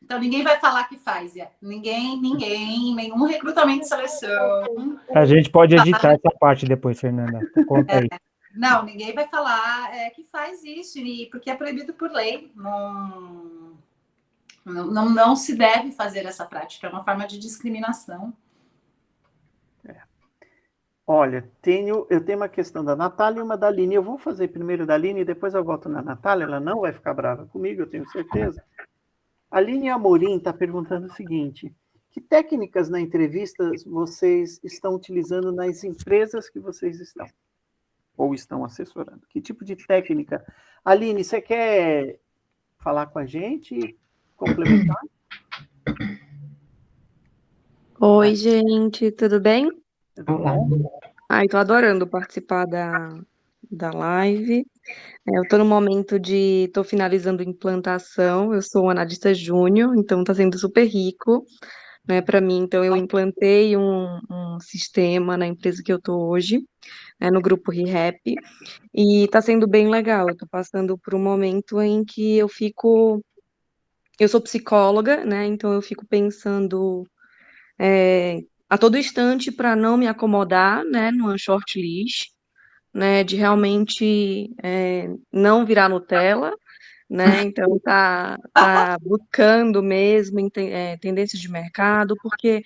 Então, ninguém vai falar que faz. Ninguém, nenhum recrutamento de seleção. A gente pode editar essa parte depois, Fernanda. Conta aí. Não, ninguém vai falar que faz isso, porque é proibido por lei. Não se deve fazer essa prática, é uma forma de discriminação. Olha, eu tenho uma questão da Natália e uma da Aline. Eu vou fazer primeiro da Aline e depois eu volto na Natália. Ela não vai ficar brava comigo, eu tenho certeza. A Aline Amorim está perguntando o seguinte: que técnicas na entrevista vocês estão utilizando nas empresas que vocês estão? Ou estão assessorando? Que tipo de técnica? Aline, você quer falar com a gente? Complementar? Oi, gente, tudo bem? Tudo bom? Ai, tô adorando participar da live. Eu tô no momento tô finalizando implantação, eu sou analista júnior, então tá sendo super rico, né, para mim. Então, eu implantei um sistema na empresa que eu tô hoje, né, no grupo ReHap, e tá sendo bem legal. Eu tô passando por um momento em que eu sou psicóloga, né, então eu fico pensando a todo instante para não me acomodar, né, numa shortlist, né, de realmente não virar Nutella, né, então tá buscando mesmo tendências de mercado, porque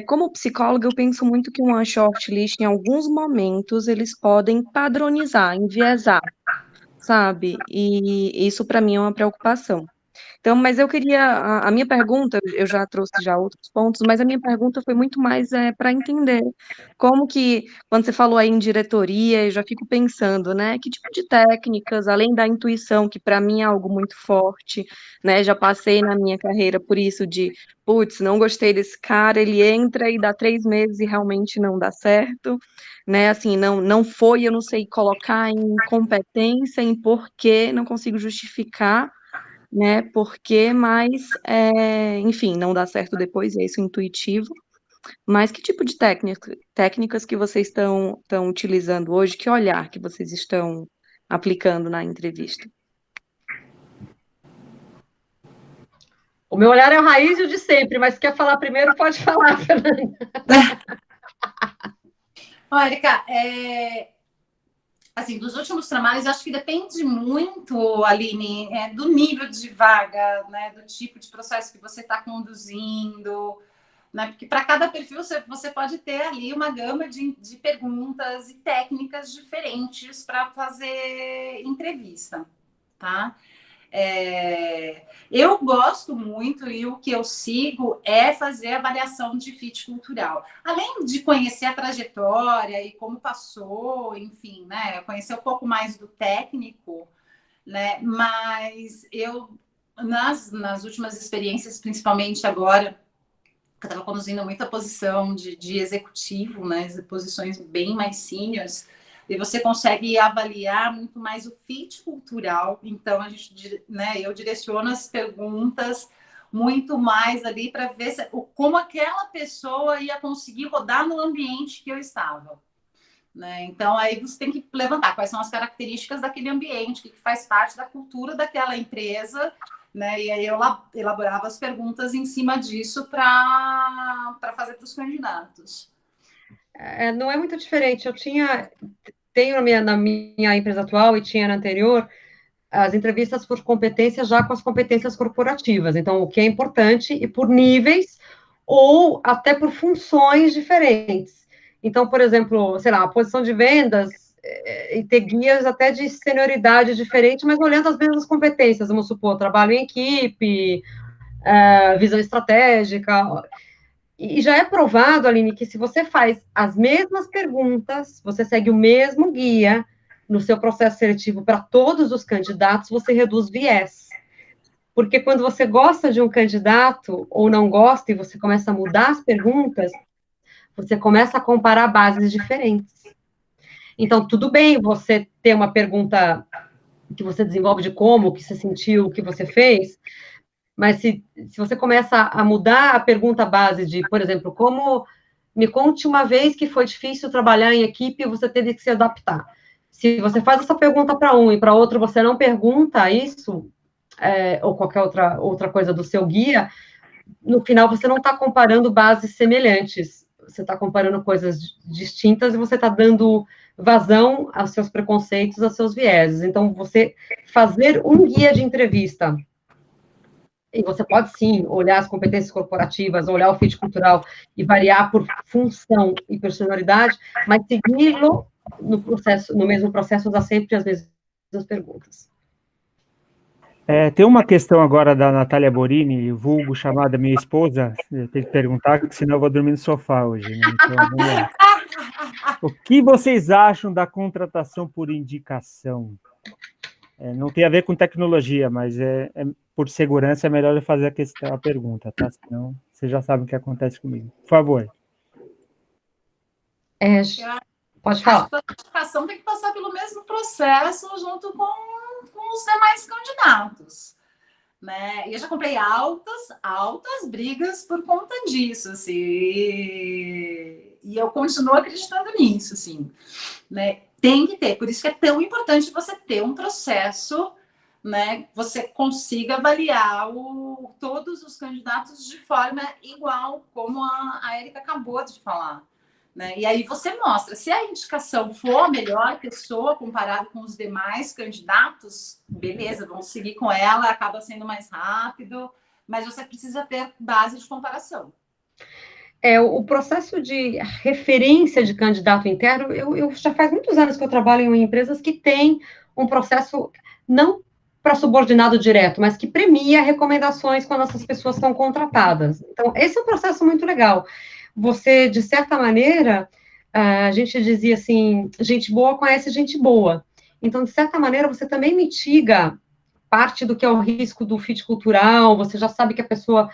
como psicóloga eu penso muito que uma shortlist, em alguns momentos, eles podem padronizar, enviesar, sabe, e isso para mim é uma preocupação. Então, mas eu queria, a minha pergunta, eu já trouxe já outros pontos, mas a minha pergunta foi muito mais para entender como que, quando você falou aí em diretoria, eu já fico pensando, né, que tipo de técnicas, além da intuição, que para mim é algo muito forte, né, já passei na minha carreira por isso de, putz, não gostei desse cara, ele entra e dá 3 meses e realmente não dá certo, né, assim, não foi, eu não sei colocar em competência, em porquê, não consigo justificar, né, porque, mas, enfim, não dá certo depois, é isso intuitivo, mas que tipo de técnicas que vocês estão utilizando hoje, que olhar que vocês estão aplicando na entrevista? O meu olhar é o raiz e o de sempre, mas se quer falar primeiro, pode falar, Fernanda. Érica, assim, dos últimos trabalhos, acho que depende muito, Aline, do nível de vaga, né, do tipo de processo que você está conduzindo, né, porque para cada perfil você pode ter ali uma gama de perguntas e técnicas diferentes para fazer entrevista, tá? Eu gosto muito e o que eu sigo é fazer avaliação de fit cultural. Além de conhecer a trajetória e como passou, enfim, né? Conhecer um pouco mais do técnico, né? Mas eu, nas últimas experiências, principalmente agora, que eu estava conduzindo muita posição de executivo, né? Posições bem mais seniors, e você consegue avaliar muito mais o fit cultural. Então, eu direciono as perguntas muito mais ali para ver como aquela pessoa ia conseguir rodar no ambiente que eu estava. Né? Então, aí você tem que levantar quais são as características daquele ambiente, o que faz parte da cultura daquela empresa, né? E aí eu elaborava as perguntas em cima disso para fazer para os candidatos. Não é muito diferente. Tenho na minha empresa atual e tinha na anterior as entrevistas por competência já com as competências corporativas. Então, o que é importante e por níveis ou até por funções diferentes. Então, por exemplo, sei lá, a posição de vendas e ter guias até de senioridade diferente, mas olhando as mesmas competências, vamos supor, trabalho em equipe, visão estratégica. E já é provado, Aline, que se você faz as mesmas perguntas, você segue o mesmo guia no seu processo seletivo para todos os candidatos, você reduz viés. Porque quando você gosta de um candidato ou não gosta e você começa a mudar as perguntas, você começa a comparar bases diferentes. Então, tudo bem você ter uma pergunta que você desenvolve de como, o que você sentiu, o que você fez, mas se você começa a mudar a pergunta base de, por exemplo, me conte uma vez que foi difícil trabalhar em equipe e você teve que se adaptar. Se você faz essa pergunta para um e para outro você não pergunta isso, ou qualquer outra coisa do seu guia, no final você não está comparando bases semelhantes, você está comparando coisas distintas e você está dando vazão aos seus preconceitos, aos seus vieses. Então, você fazer um guia de entrevista, e você pode sim olhar as competências corporativas, olhar o fit cultural e variar por função e personalidade, mas segui-lo no mesmo processo, usar sempre as mesmas perguntas. Tem uma questão agora da Natália Borini, vulgo chamada minha esposa, eu tenho que perguntar, porque senão eu vou dormir no sofá hoje, né? Então, vamos lá. O que vocês acham da contratação por indicação? Não tem a ver com tecnologia, mas por segurança é melhor eu fazer a pergunta, tá? Senão vocês já sabem o que acontece comigo. Por favor. Pode falar. A indicação tem que passar pelo mesmo processo junto com os demais candidatos, né? E eu já comprei altas brigas por conta disso, assim, e eu continuo acreditando nisso, assim, né? Tem que ter, por isso que é tão importante você ter um processo, né? Você consiga avaliar todos os candidatos de forma igual, como a Érica acabou de falar. Né? E aí você mostra, se a indicação for a melhor pessoa comparado com os demais candidatos, beleza, vamos seguir com ela, acaba sendo mais rápido, mas você precisa ter base de comparação. O processo de referência de candidato interno, eu já faz muitos anos que eu trabalho em empresas que têm um processo não para subordinado direto, mas que premia recomendações quando essas pessoas são contratadas. Então, esse é um processo muito legal. Você, de certa maneira, a gente dizia assim, gente boa conhece gente boa. Então, de certa maneira, você também mitiga parte do que é o risco do fit cultural, você já sabe que a pessoa,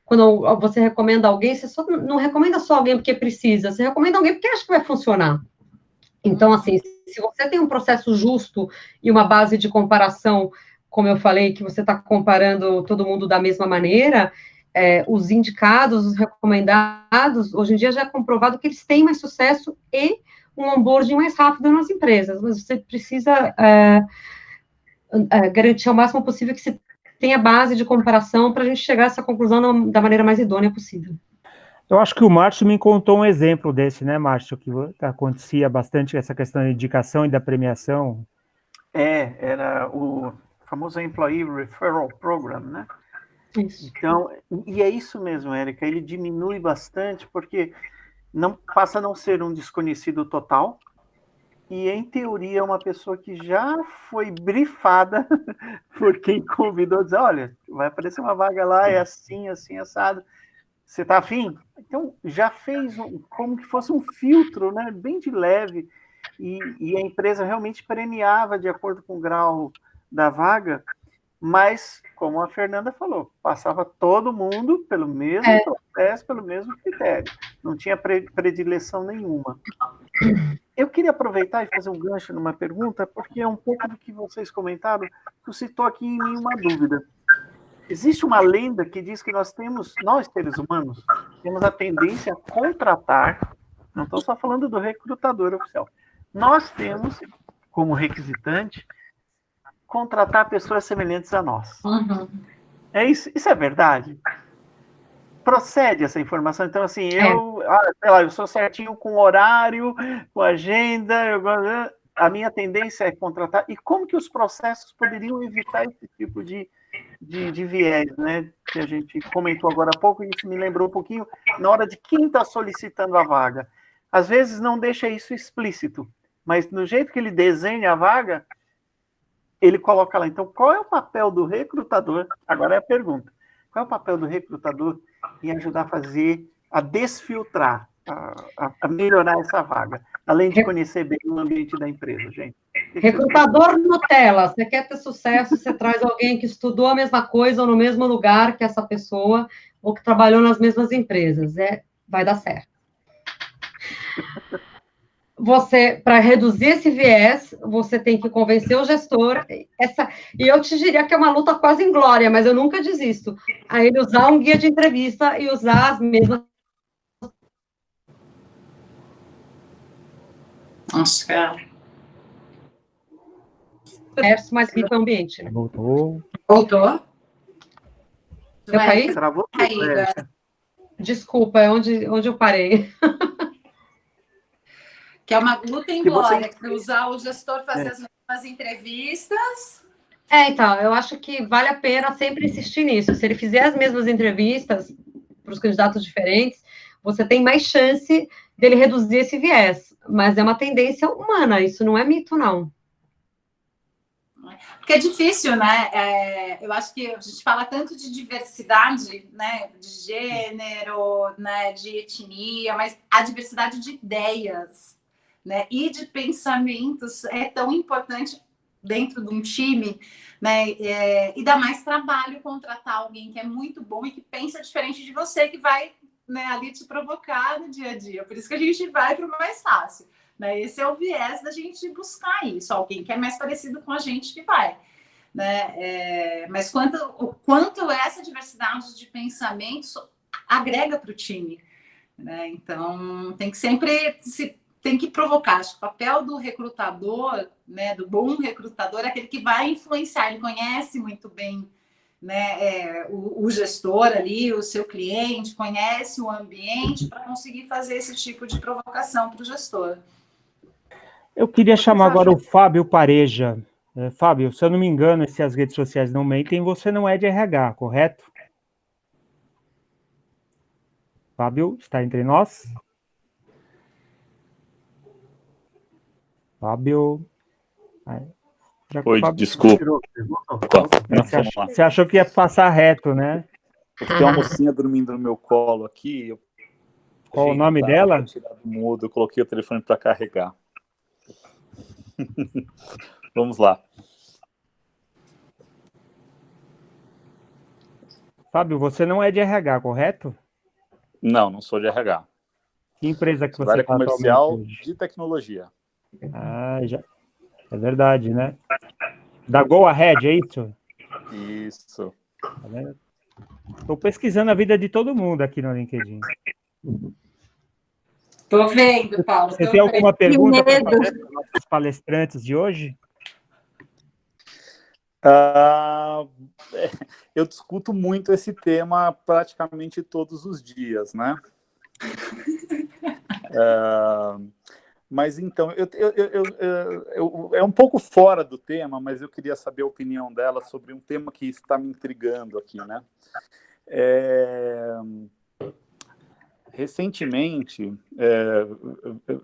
quando você recomenda alguém, você não recomenda só alguém porque precisa, você recomenda alguém porque acha que vai funcionar. Então, assim, se você tem um processo justo e uma base de comparação, como eu falei, que você está comparando todo mundo da mesma maneira, os indicados, os recomendados, hoje em dia já é comprovado que eles têm mais sucesso e um onboarding mais rápido nas empresas, mas você precisa garantir ao máximo possível que se tenha base de comparação para a gente chegar a essa conclusão da maneira mais idônea possível. Eu acho que o Márcio me contou um exemplo desse, né, Márcio, que acontecia bastante essa questão da indicação e da premiação. Era o famoso Employee Referral Program, né? Isso. Então, e é isso mesmo, Érica, ele diminui bastante porque passa a não ser um desconhecido total e, em teoria, é uma pessoa que já foi brifada por quem convidou, dizer, olha, vai aparecer uma vaga lá, é assim, assim, assado, você tá afim? Então, já fez como que fosse um filtro, né, bem de leve, e a empresa realmente premiava de acordo com o grau da vaga, mas, como a Fernanda falou, passava todo mundo pelo mesmo processo, pelo mesmo critério. Não tinha predileção nenhuma. Eu queria aproveitar e fazer um gancho numa pergunta, porque é um pouco do que vocês comentaram, suscitou aqui em mim uma dúvida. Existe uma lenda que diz que nós, seres humanos, temos a tendência a contratar, não estou só falando do recrutador oficial, nós temos, como requisitante, contratar pessoas semelhantes a nós. Uhum. Isso é verdade? Procede essa informação? Então, assim, eu sou certinho com horário, com agenda, a minha tendência é contratar. E como que os processos poderiam evitar esse tipo de viés, né? Que a gente comentou agora há pouco, e isso me lembrou um pouquinho na hora de quem está solicitando a vaga. Às vezes não deixa isso explícito, mas no jeito que ele desenha a vaga, ele coloca lá. Então, qual é o papel do recrutador? Agora é a pergunta. Qual é o papel do recrutador em ajudar a desfiltrar, a melhorar essa vaga, além de conhecer bem o ambiente da empresa, gente? Recrutador Nutella. Você quer ter sucesso, você traz alguém que estudou a mesma coisa ou no mesmo lugar que essa pessoa, ou que trabalhou nas mesmas empresas. Vai dar certo. Para reduzir esse viés, você tem que convencer o gestor, e eu te diria que é uma luta quase inglória, mas eu nunca desisto, a ele usar um guia de entrevista e usar as mesmas... Nossa, mas vive o ambiente. Né? Voltou? Eu caí? Travou? Desculpa, é onde eu parei. Que é uma luta inglória, que usar o gestor fazer as mesmas entrevistas. Então, eu acho que vale a pena sempre insistir nisso. Se ele fizer as mesmas entrevistas para os candidatos diferentes, você tem mais chance dele reduzir esse viés. Mas é uma tendência humana, isso não é mito, não. né? Porque é difícil, né? Eu acho que a gente fala tanto de diversidade, né? De gênero, né? De etnia, mas a diversidade de ideias, né? E de pensamentos é tão importante dentro de um time, né? E dá mais trabalho contratar alguém que é muito bom e que pensa diferente de você, que vai, né, ali te provocar no dia a dia. Por isso que a gente vai para o mais fácil, né? Esse é o viés da gente buscar isso, alguém que é mais parecido com a gente que vai, né? Mas o quanto essa diversidade de pensamentos agrega para o time, né? Então tem que sempre tem que provocar. Acho que o papel do recrutador, né, do bom recrutador, é aquele que vai influenciar, ele conhece muito bem, né, o gestor ali, o seu cliente, conhece o ambiente para conseguir fazer esse tipo de provocação para o gestor. Eu queria chamar agora o Fábio Pareja. Fábio, se eu não me engano, se as redes sociais não mentem, você não é de RH, correto? Fábio, está entre nós? Fábio... Oi, desculpa. Você achou que ia passar reto, né? Tem uma mocinha dormindo no meu colo aqui. Qual o nome dela? Tirar do mudo, eu coloquei o telefone para carregar. Vamos lá. Fábio, você não é de RH, correto? Não, não sou de RH. Que empresa que sou você está comercial atualmente? De tecnologia. Ah, já. É verdade, né? Da Go Ahead, é isso? Isso. Estou pesquisando a vida de todo mundo aqui no LinkedIn. Estou vendo, Paulo. Você tem alguma pergunta para fazer para os nossos palestrantes de hoje? Eu discuto muito esse tema praticamente todos os dias, né? Mas então, é um pouco fora do tema, mas eu queria saber a opinião dela sobre um tema que está me intrigando aqui, né? Recentemente,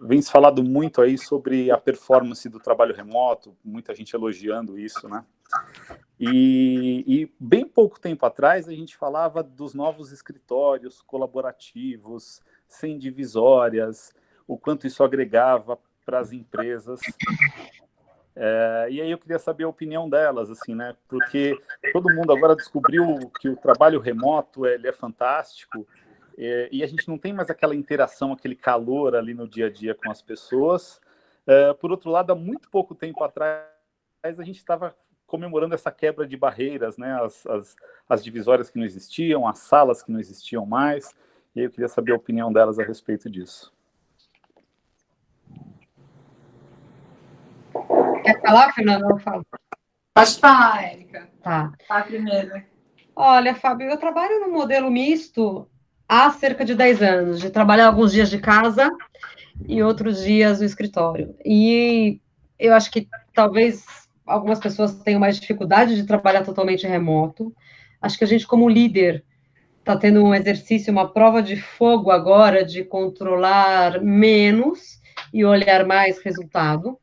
vem se falado muito aí sobre a performance do trabalho remoto, muita gente elogiando isso, né? E bem pouco tempo atrás, a gente falava dos novos escritórios colaborativos, sem divisórias, o quanto isso agregava para as empresas. E aí eu queria saber a opinião delas, assim, né? Porque todo mundo agora descobriu que o trabalho remoto ele é fantástico, e a gente não tem mais aquela interação, aquele calor ali no dia a dia com as pessoas. Por outro lado, há muito pouco tempo atrás, a gente estava comemorando essa quebra de barreiras, né? As divisórias que não existiam, as salas que não existiam mais, e aí eu queria saber a opinião delas a respeito disso. Quer falar, Fernanda? Eu falo. Pode falar, Érica. Tá. Tá primeiro. Olha, Fábio, eu trabalho no modelo misto há cerca de 10 anos, de trabalhar alguns dias de casa e outros dias no escritório. E eu acho que talvez algumas pessoas tenham mais dificuldade de trabalhar totalmente remoto. Acho que a gente, como líder, está tendo um exercício, uma prova de fogo agora de controlar menos e olhar mais resultado.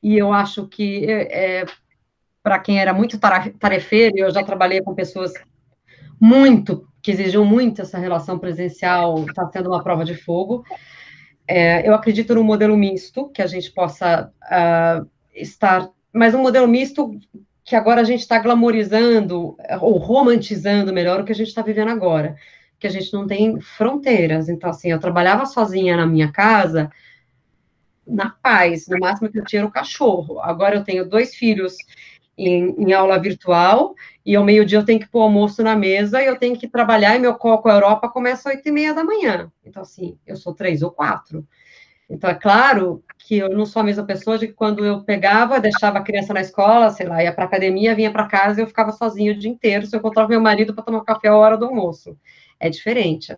E eu acho que, para quem era muito tarefeiro, eu já trabalhei com pessoas que exigiam muito essa relação presencial, está sendo uma prova de fogo. Eu acredito num modelo misto, que a gente possa estar, mas um modelo misto que agora a gente está glamorizando, ou romantizando melhor o que a gente está vivendo agora, que a gente não tem fronteiras. Então, assim, eu trabalhava sozinha na minha casa, na paz, no máximo que eu tinha era o cachorro. Agora eu tenho 2 filhos em aula virtual, e ao meio-dia eu tenho que pôr almoço na mesa, e eu tenho que trabalhar, e meu call com a Europa começa às 8h30 da manhã. Então, assim, eu sou 3 ou 4. Então, é claro que eu não sou a mesma pessoa de que quando eu pegava, deixava a criança na escola, sei lá, ia para academia, vinha para casa e eu ficava sozinha o dia inteiro, se eu encontrava meu marido para tomar café à hora do almoço. É diferente.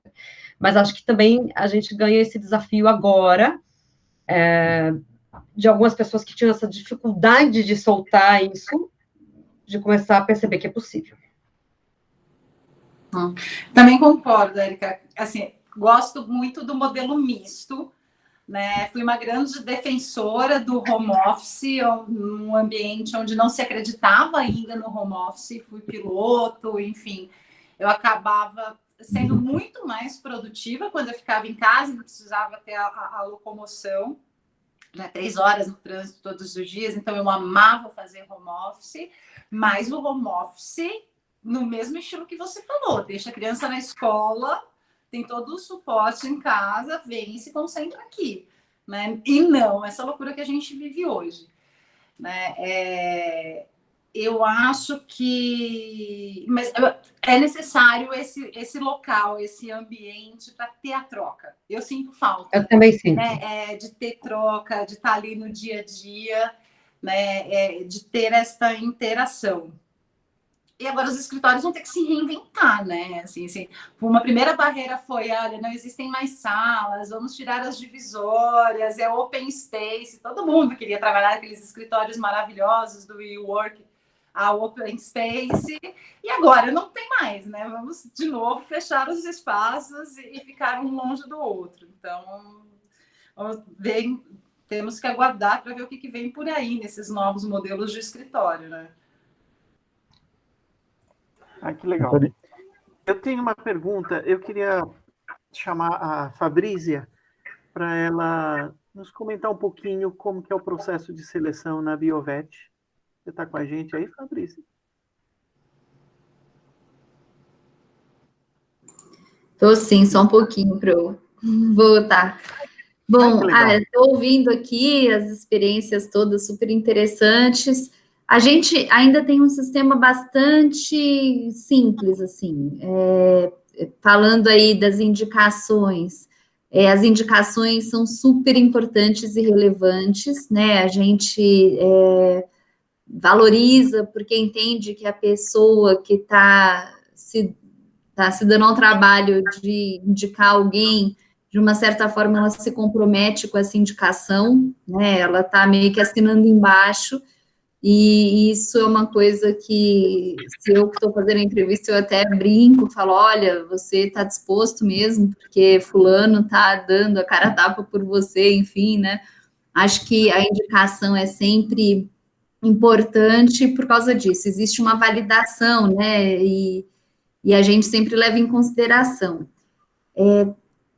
Mas acho que também a gente ganha esse desafio agora, de algumas pessoas que tinham essa dificuldade de soltar isso, de começar a perceber que é possível. Também concordo, Érica. Assim, gosto muito do modelo misto, né? Fui uma grande defensora do home office, num ambiente onde não se acreditava ainda no home office, fui piloto, enfim, eu acabava sendo muito mais produtiva quando eu ficava em casa, não precisava ter a locomoção, né, 3 horas no trânsito todos os dias, então eu amava fazer home office, mas o home office no mesmo estilo que você falou, deixa a criança na escola, tem todo o suporte em casa, vem e se concentra aqui, né? E não essa loucura que a gente vive hoje, né? Eu acho que é necessário esse local, esse ambiente para ter a troca. Eu sinto falta. Eu também sinto. Né? De ter troca, de estar ali no dia a dia, né? De ter esta interação. E agora os escritórios vão ter que se reinventar, né? Assim, uma primeira barreira foi, olha, não existem mais salas, vamos tirar as divisórias, é open space, todo mundo queria trabalhar naqueles escritórios maravilhosos do WeWork, a open space, e agora não tem mais, né? Vamos, de novo, fechar os espaços e ficar um longe do outro. Então, temos que aguardar para ver o que vem por aí nesses novos modelos de escritório, né? Ah, que legal. Eu tenho uma pergunta. Eu queria chamar a Fabrícia para ela nos comentar um pouquinho como que é o processo de seleção na Biovet. Você está com a gente aí, Fabrícia? Estou sim, só um pouquinho para eu voltar. Bom, estou ouvindo aqui as experiências todas super interessantes. A gente ainda tem um sistema bastante simples, assim, falando aí das indicações. As indicações são super importantes e relevantes, né? A gente valoriza porque entende que a pessoa que está se dando ao trabalho de indicar alguém, de uma certa forma, ela se compromete com essa indicação, né? Ela está meio que assinando embaixo. E isso é uma coisa que, se eu que estou fazendo a entrevista, eu até brinco, falo, olha, você está disposto mesmo, porque fulano está dando a cara a tapa por você, enfim, né? Acho que a indicação é sempre importante por causa disso, existe uma validação, né? E a gente sempre leva em consideração.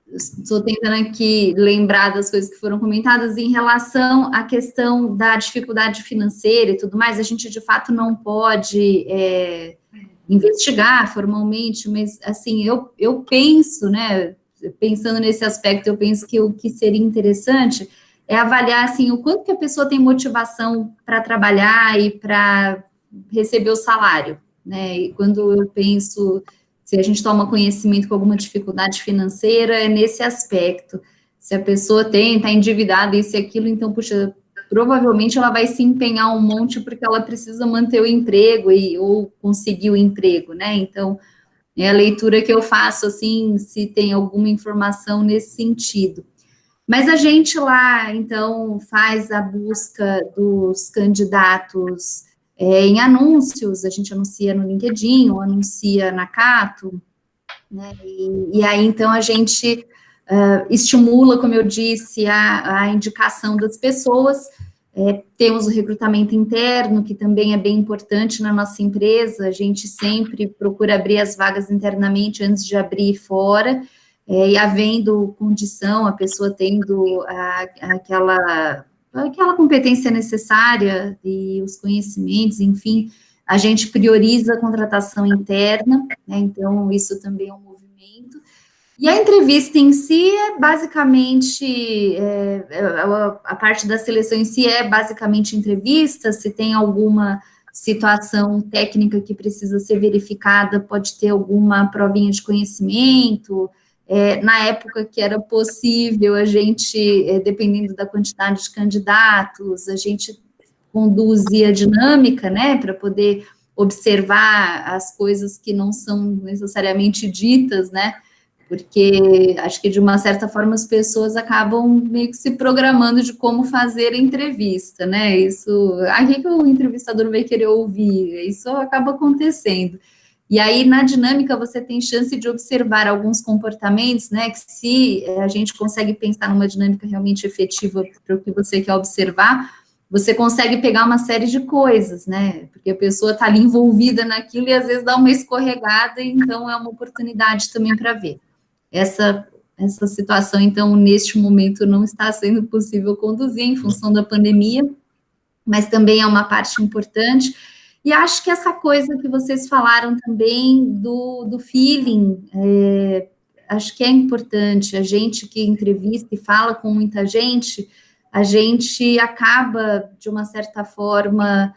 Estou tentando aqui lembrar das coisas que foram comentadas em relação à questão da dificuldade financeira e tudo mais. A gente, de fato, não pode investigar formalmente, mas, assim, eu penso, né, pensando nesse aspecto, eu penso que o que seria interessante é avaliar, assim, o quanto que a pessoa tem motivação para trabalhar e para receber o salário, né? E quando eu penso... Se a gente toma conhecimento com alguma dificuldade financeira, é nesse aspecto. Se a pessoa está endividada, isso e aquilo, então, puxa, provavelmente ela vai se empenhar um monte porque ela precisa manter o emprego ou conseguir o emprego, né? Então, é a leitura que eu faço, assim, se tem alguma informação nesse sentido. Mas a gente lá, então, faz a busca dos candidatos... em anúncios, a gente anuncia no LinkedIn, ou anuncia na Cato, né? E aí, então, a gente estimula, como eu disse, a indicação das pessoas. Temos o recrutamento interno, que também é bem importante na nossa empresa, a gente sempre procura abrir as vagas internamente antes de abrir fora, e havendo condição, a pessoa tendo aquela competência necessária e os conhecimentos, enfim, a gente prioriza a contratação interna, né? Então, isso também é um movimento. E a entrevista em si é basicamente, a parte da seleção em si é basicamente entrevista, se tem alguma situação técnica que precisa ser verificada, pode ter alguma provinha de conhecimento. Na época que era possível, a gente, dependendo da quantidade de candidatos, a gente conduzia a dinâmica, né, para poder observar as coisas que não são necessariamente ditas, né, porque acho que, de uma certa forma, as pessoas acabam meio que se programando de como fazer a entrevista, né, o que o entrevistador vai querer ouvir, isso acaba acontecendo. E aí, na dinâmica, você tem chance de observar alguns comportamentos, né, que se a gente consegue pensar numa dinâmica realmente efetiva para o que você quer observar, você consegue pegar uma série de coisas, né, porque a pessoa está ali envolvida naquilo e às vezes dá uma escorregada, então é uma oportunidade também para ver. Essa situação, então, neste momento não está sendo possível conduzir em função da pandemia, mas também é uma parte importante. E acho que essa coisa que vocês falaram também do feeling, acho que é importante. A gente que entrevista e fala com muita gente, a gente acaba, de uma certa forma,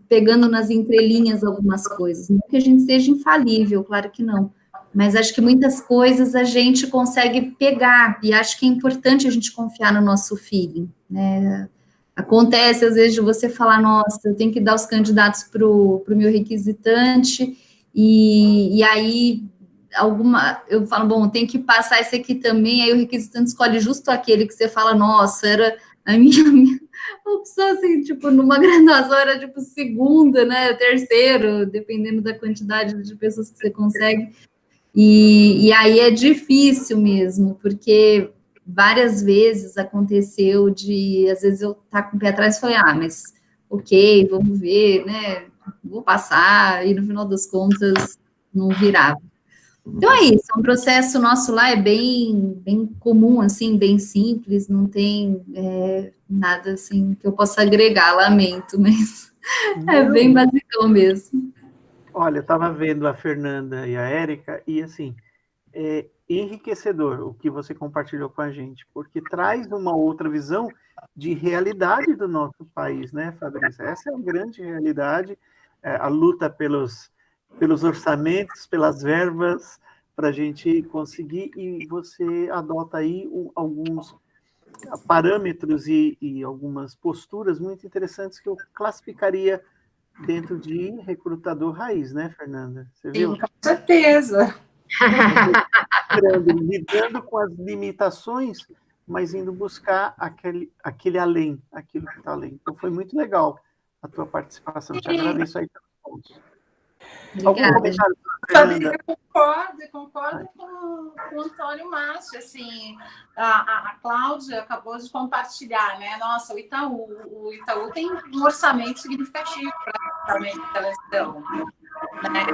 pegando nas entrelinhas algumas coisas. Não que a gente seja infalível, claro que não. Mas acho que muitas coisas a gente consegue pegar, e acho que é importante a gente confiar no nosso feeling, né? Acontece, às vezes, de você falar, nossa, eu tenho que dar os candidatos para o meu requisitante, e aí eu falo, bom, tem que passar esse aqui também, aí o requisitante escolhe justo aquele que você fala, nossa, era a minha opção, assim, tipo, numa graduação era, tipo, segunda, né, terceiro, dependendo da quantidade de pessoas que você consegue, e aí é difícil mesmo, porque várias vezes aconteceu às vezes eu estar com o pé atrás e falei, mas ok, vamos ver, né, vou passar, e no final das contas não virava. Então é isso, um processo nosso lá é bem comum, assim, bem simples, não tem nada, assim, que eu possa agregar, lamento, mas é bem basicão mesmo. Olha, eu estava vendo a Fernanda e a Érica, e assim, é enriquecedor o que você compartilhou com a gente, porque traz uma outra visão de realidade do nosso país, né, Fabrícia? Essa é a grande realidade, a luta pelos orçamentos, pelas verbas, para a gente conseguir, e você adota aí alguns parâmetros e algumas posturas muito interessantes que eu classificaria dentro de recrutador raiz, né, Fernanda? Você viu? Sim, com certeza. Lidando com as limitações, mas indo buscar aquele além, aquilo que está além. Então, foi muito legal a tua participação. Te agradeço aí pelos pontos. Algum comentário, Fernanda? Eu concordo com o Antônio Márcio, assim, a Cláudia acabou de compartilhar, né, nossa, o Itaú tem um orçamento significativo para a seleção, né?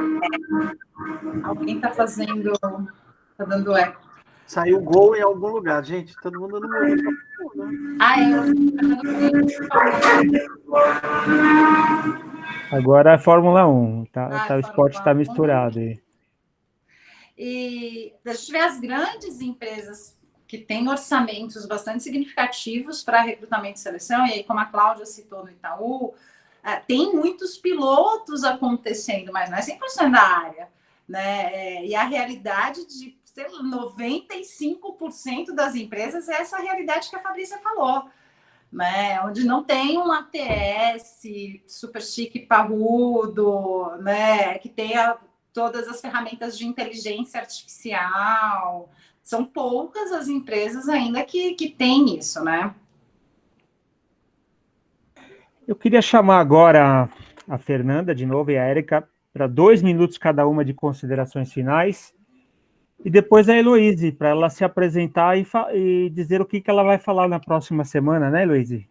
Alguém está dando eco. Saiu gol em algum lugar, gente, todo mundo no mundo. Agora é a Fórmula 1, o esporte está misturado aí. E a gente vê as grandes empresas que têm orçamentos bastante significativos para recrutamento e seleção, e aí, como a Cláudia citou no Itaú, tem muitos pilotos acontecendo, mas não é 100% da área, né? E a realidade de 95% das empresas é essa realidade que a Fabrícia falou, né? Onde não tem um ATS super chique, parrudo, né? Que tenha todas as ferramentas de inteligência artificial. São poucas as empresas ainda que têm isso, né? Eu queria chamar agora a Fernanda de novo e a Érica para 2 minutos cada uma de considerações finais, e depois a Heloíse, para ela se apresentar e dizer o que ela vai falar na próxima semana, né, Heloíse?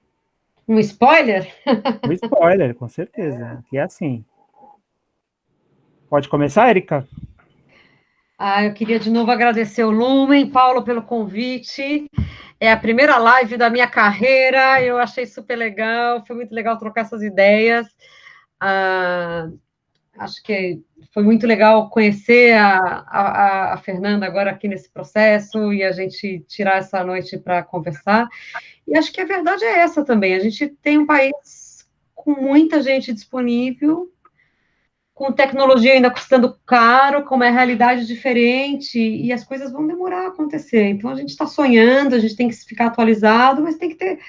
Um spoiler? Um spoiler, com certeza, que é assim. Pode começar, Érica? Eu queria de novo agradecer o Lumen, Paulo, pelo convite. É a primeira live da minha carreira, eu achei super legal, foi muito legal trocar essas ideias. Acho que foi muito legal conhecer a Fernanda agora aqui nesse processo e a gente tirar essa noite para conversar. E acho que a verdade é essa também, a gente tem um país com muita gente disponível, com tecnologia ainda custando caro, com uma realidade diferente, e as coisas vão demorar a acontecer. Então, a gente está sonhando, a gente tem que ficar atualizado, mas tem que ter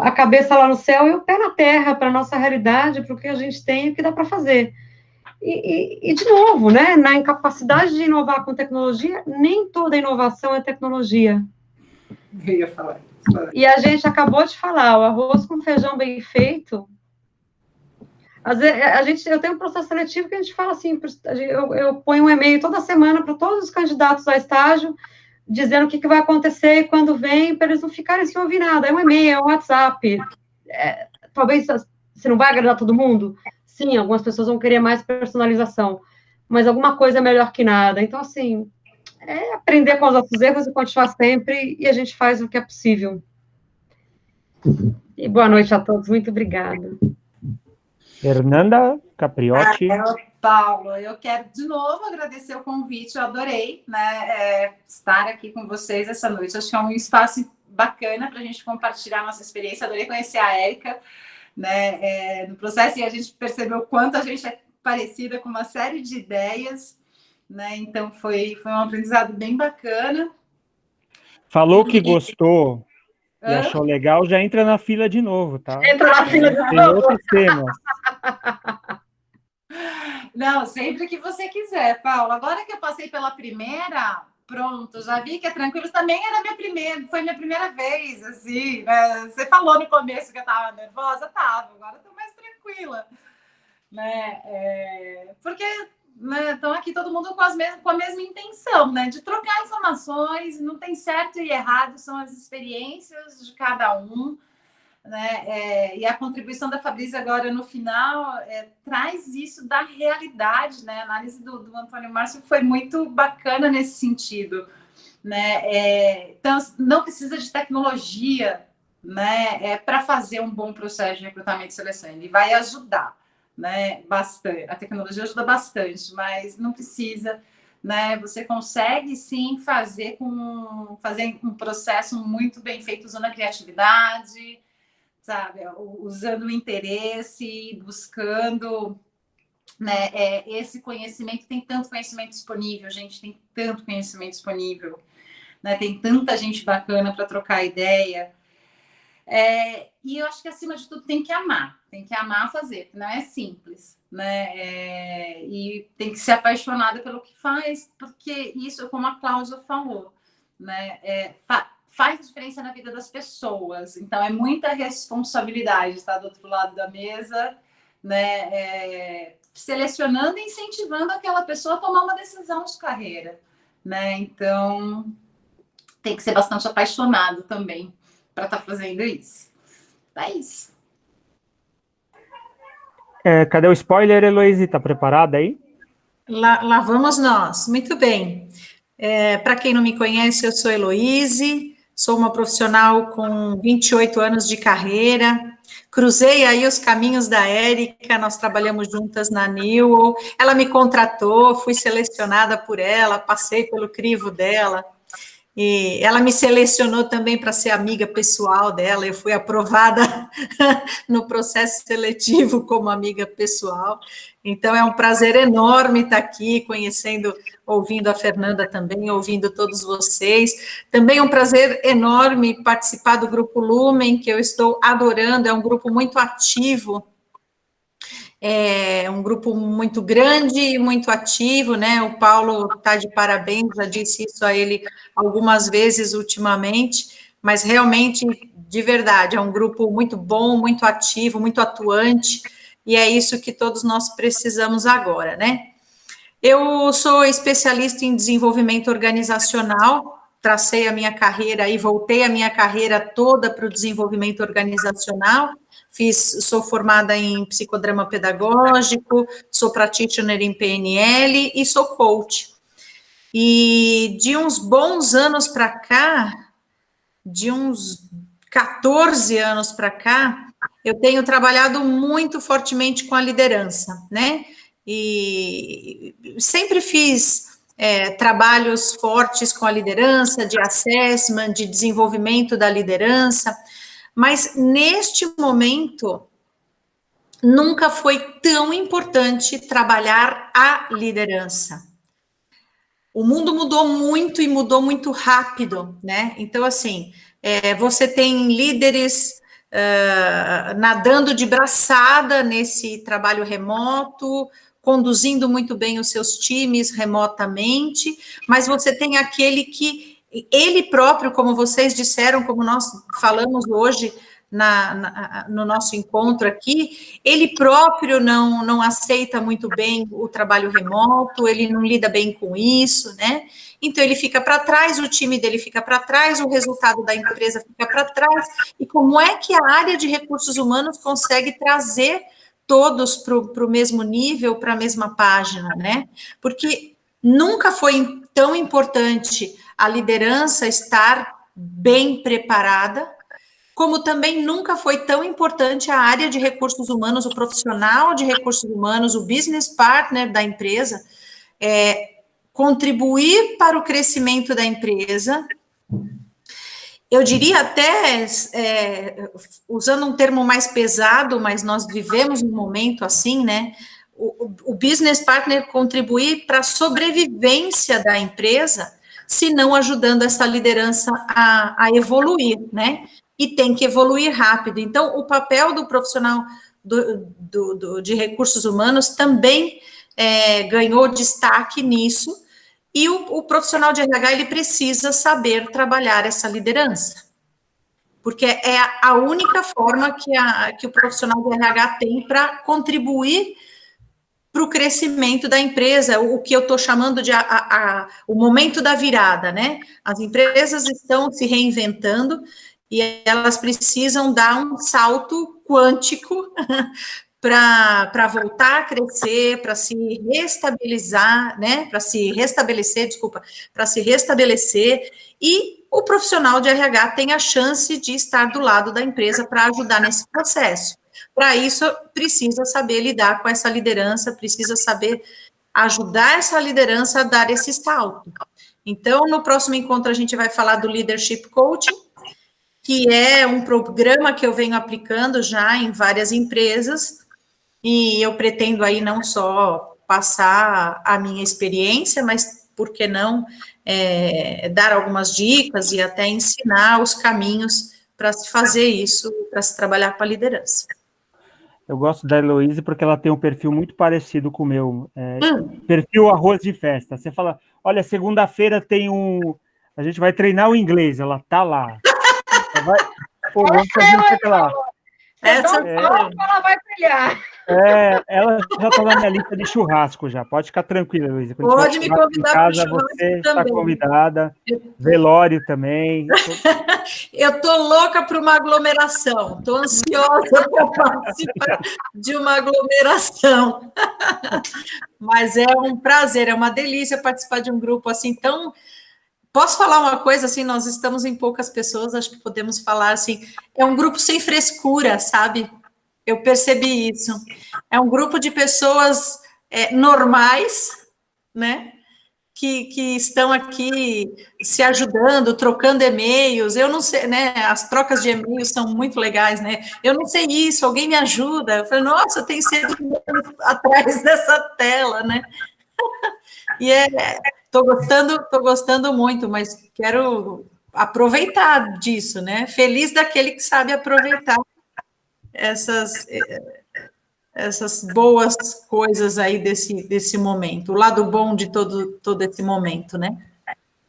a cabeça lá no céu e o pé na terra para a nossa realidade, para o que a gente tem e o que dá para fazer. E, de novo, né, na incapacidade de inovar com tecnologia, nem toda inovação é tecnologia. Eu ia falar. E a gente acabou de falar, o arroz com feijão bem feito, Às vezes, eu tenho um processo seletivo que a gente fala assim, eu ponho um e-mail toda semana para todos os candidatos a estágio, dizendo o que vai acontecer e quando vem, para eles não ficarem sem ouvir nada. É um e-mail, é um WhatsApp. Talvez você não vai agradar todo mundo. Sim, algumas pessoas vão querer mais personalização, mas alguma coisa é melhor que nada. Então, assim, é aprender com os nossos erros e continuar sempre, e a gente faz o que é possível. E boa noite a todos, muito obrigada. Fernanda Capriotti. Paulo, eu quero de novo agradecer o convite, eu adorei, né, estar aqui com vocês essa noite. Acho que é um espaço bacana para a gente compartilhar a nossa experiência. Adorei conhecer a Érica, né, no processo, e a gente percebeu o quanto a gente é parecida com uma série de ideias, né, então foi um aprendizado bem bacana. Falou que gostou e achou legal, já entra na fila de novo, tá? Entra na fila de novo. Tem outros temas. Não, sempre que você quiser, Paulo. Agora que eu passei pela primeira, pronto, já vi que é tranquilo. Também foi minha primeira vez, assim, né? Você falou no começo que eu estava nervosa, agora estou mais tranquila, né? Porque estão aqui todo mundo com a mesma intenção, né? De trocar informações, não tem certo e errado, são as experiências de cada um. Né? E a contribuição da Fabrícia agora no final traz isso da realidade, né? A análise do Antônio Márcio foi muito bacana nesse sentido, né? Então, não precisa de tecnologia, né? Para fazer um bom processo de recrutamento e seleção. Ele vai ajudar, né? Bastante. A tecnologia ajuda bastante, mas não precisa, né? Você consegue sim fazer um processo muito bem feito usando a criatividade, sabe, usando o interesse, buscando, né, esse conhecimento. Tem tanto conhecimento disponível, gente, tem tanto conhecimento disponível, né, tem tanta gente bacana para trocar ideia, e eu acho que, acima de tudo, tem que amar fazer, não é simples, né, e tem que ser apaixonada pelo que faz, porque isso, como a Cláudia falou, né, faz diferença na vida das pessoas. Então, é muita responsabilidade estar do outro lado da mesa, né? Selecionando e incentivando aquela pessoa a tomar uma decisão de carreira, né? Então, tem que ser bastante apaixonado também para estar fazendo isso. É isso. Cadê o spoiler, Heloísa? Está preparada aí? Lá vamos nós. Muito bem. Para quem não me conhece, eu sou Heloíse. Sou uma profissional com 28 anos de carreira, cruzei aí os caminhos da Érica, nós trabalhamos juntas na Newell, ela me contratou, fui selecionada por ela, passei pelo crivo dela, e ela me selecionou também para ser amiga pessoal dela, eu fui aprovada no processo seletivo como amiga pessoal, então é um prazer enorme estar aqui ouvindo a Fernanda também, ouvindo todos vocês, também é um prazer enorme participar do Grupo Lumen, que eu estou adorando, é um grupo muito ativo, é um grupo muito grande e muito ativo, né? O Paulo está de parabéns, já disse isso a ele algumas vezes ultimamente, mas realmente, de verdade, é um grupo muito bom, muito ativo, muito atuante, e é isso que todos nós precisamos agora, né? Eu sou especialista em desenvolvimento organizacional, tracei a minha carreira e voltei a minha carreira toda para o desenvolvimento organizacional, sou formada em psicodrama pedagógico, sou practitioner em PNL e sou coach. E de uns bons anos para cá, de uns 14 anos para cá, eu tenho trabalhado muito fortemente com a liderança, né? E sempre fiz trabalhos fortes com a liderança, de assessment, de desenvolvimento da liderança, mas neste momento nunca foi tão importante trabalhar a liderança. O mundo mudou muito e mudou muito rápido, né? Então, assim, você tem líderes nadando de braçada nesse trabalho remoto, conduzindo muito bem os seus times remotamente, mas você tem aquele que ele próprio, como vocês disseram, como nós falamos hoje no nosso encontro aqui, ele próprio não aceita muito bem o trabalho remoto, ele não lida bem com isso, né? Então, ele fica para trás, o time dele fica para trás, o resultado da empresa fica para trás. E como é que a área de recursos humanos consegue trazer todos para o mesmo nível, para a mesma página, né? Porque nunca foi tão importante a liderança estar bem preparada, como também nunca foi tão importante a área de recursos humanos, o profissional de recursos humanos, o business partner da empresa, contribuir para o crescimento da empresa. Eu diria até, usando um termo mais pesado, mas nós vivemos um momento assim, né? O business partner contribuir para a sobrevivência da empresa, se não ajudando essa liderança a evoluir, né? E tem que evoluir rápido. Então, o papel do profissional de recursos humanos também ganhou destaque nisso, e o profissional de RH, ele precisa saber trabalhar essa liderança, porque é a única forma que o profissional de RH tem para contribuir para o crescimento da empresa, o que eu estou chamando de o momento da virada, né? As empresas estão se reinventando e elas precisam dar um salto quântico para voltar a crescer, para se restabelizar, né? Para se restabelecer, e o profissional de RH tem a chance de estar do lado da empresa para ajudar nesse processo. Para isso, precisa saber lidar com essa liderança, precisa saber ajudar essa liderança a dar esse salto. Então, no próximo encontro, a gente vai falar do Leadership Coaching, que é um programa que eu venho aplicando já em várias empresas, e eu pretendo aí não só passar a minha experiência, mas, por que não, dar algumas dicas e até ensinar os caminhos para se fazer isso, para se trabalhar com a liderança. Eu gosto da Heloísa porque ela tem um perfil muito parecido com o meu. Perfil arroz de festa. Você fala, olha, segunda-feira a gente vai treinar o inglês. Ela tá lá. Vamos fazer lá. Ela vai brilhar. Ela já está na minha lista de churrasco já. Pode ficar tranquila, Heloísa. Pode me convidar para o churrasco você também. Está convidada. Velório também. Eu tô louca para uma aglomeração. Estou ansiosa para participar de uma aglomeração. Mas é um prazer, é uma delícia participar de um grupo assim tão... Posso falar uma coisa, assim, nós estamos em poucas pessoas, acho que podemos falar, assim, é um grupo sem frescura, sabe? Eu percebi isso. É um grupo de pessoas normais, né? Que estão aqui se ajudando, trocando e-mails. Eu não sei, né? As trocas de e-mails são muito legais, né? Eu não sei isso, alguém me ajuda. Eu falei, nossa, tem sido atrás dessa tela, né? E tô gostando muito, mas quero aproveitar disso, né? Feliz daquele que sabe aproveitar essas boas coisas aí desse momento, o lado bom de todo esse momento, né?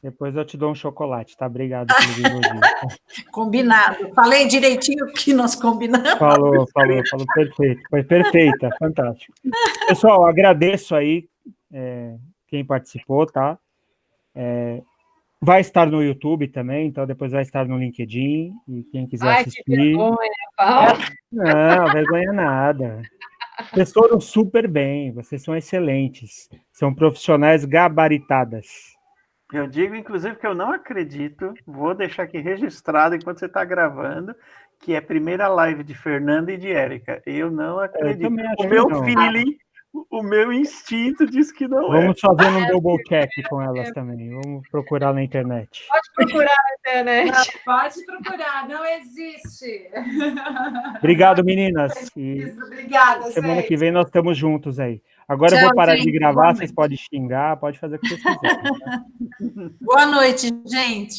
Depois eu te dou um chocolate, tá? Obrigado pelo elogio. Combinado. Falei direitinho o que nós combinamos? Falou, perfeito. Foi perfeita, fantástico. Pessoal, agradeço aí quem participou, tá? Vai estar no YouTube também, então depois vai estar no LinkedIn, e quem quiser assistir... Que vergonha, Paulo. Não, vergonha nada. Vocês foram super bem, vocês são excelentes, são profissionais gabaritadas. Eu digo, inclusive, que eu não acredito, vou deixar aqui registrado enquanto você está gravando, que é a primeira live de Fernanda e de Érica. Eu não acredito. O meu feeling, o meu instinto diz que não é. Vamos fazer um double check com elas também. Vamos procurar na internet. Pode procurar na internet. Não, pode procurar, não existe. Obrigado, meninas. Obrigada, semana que vem nós estamos juntos aí. Agora eu vou parar de gravar, vocês podem xingar, pode fazer o que vocês quiserem. Tá? Boa noite, gente.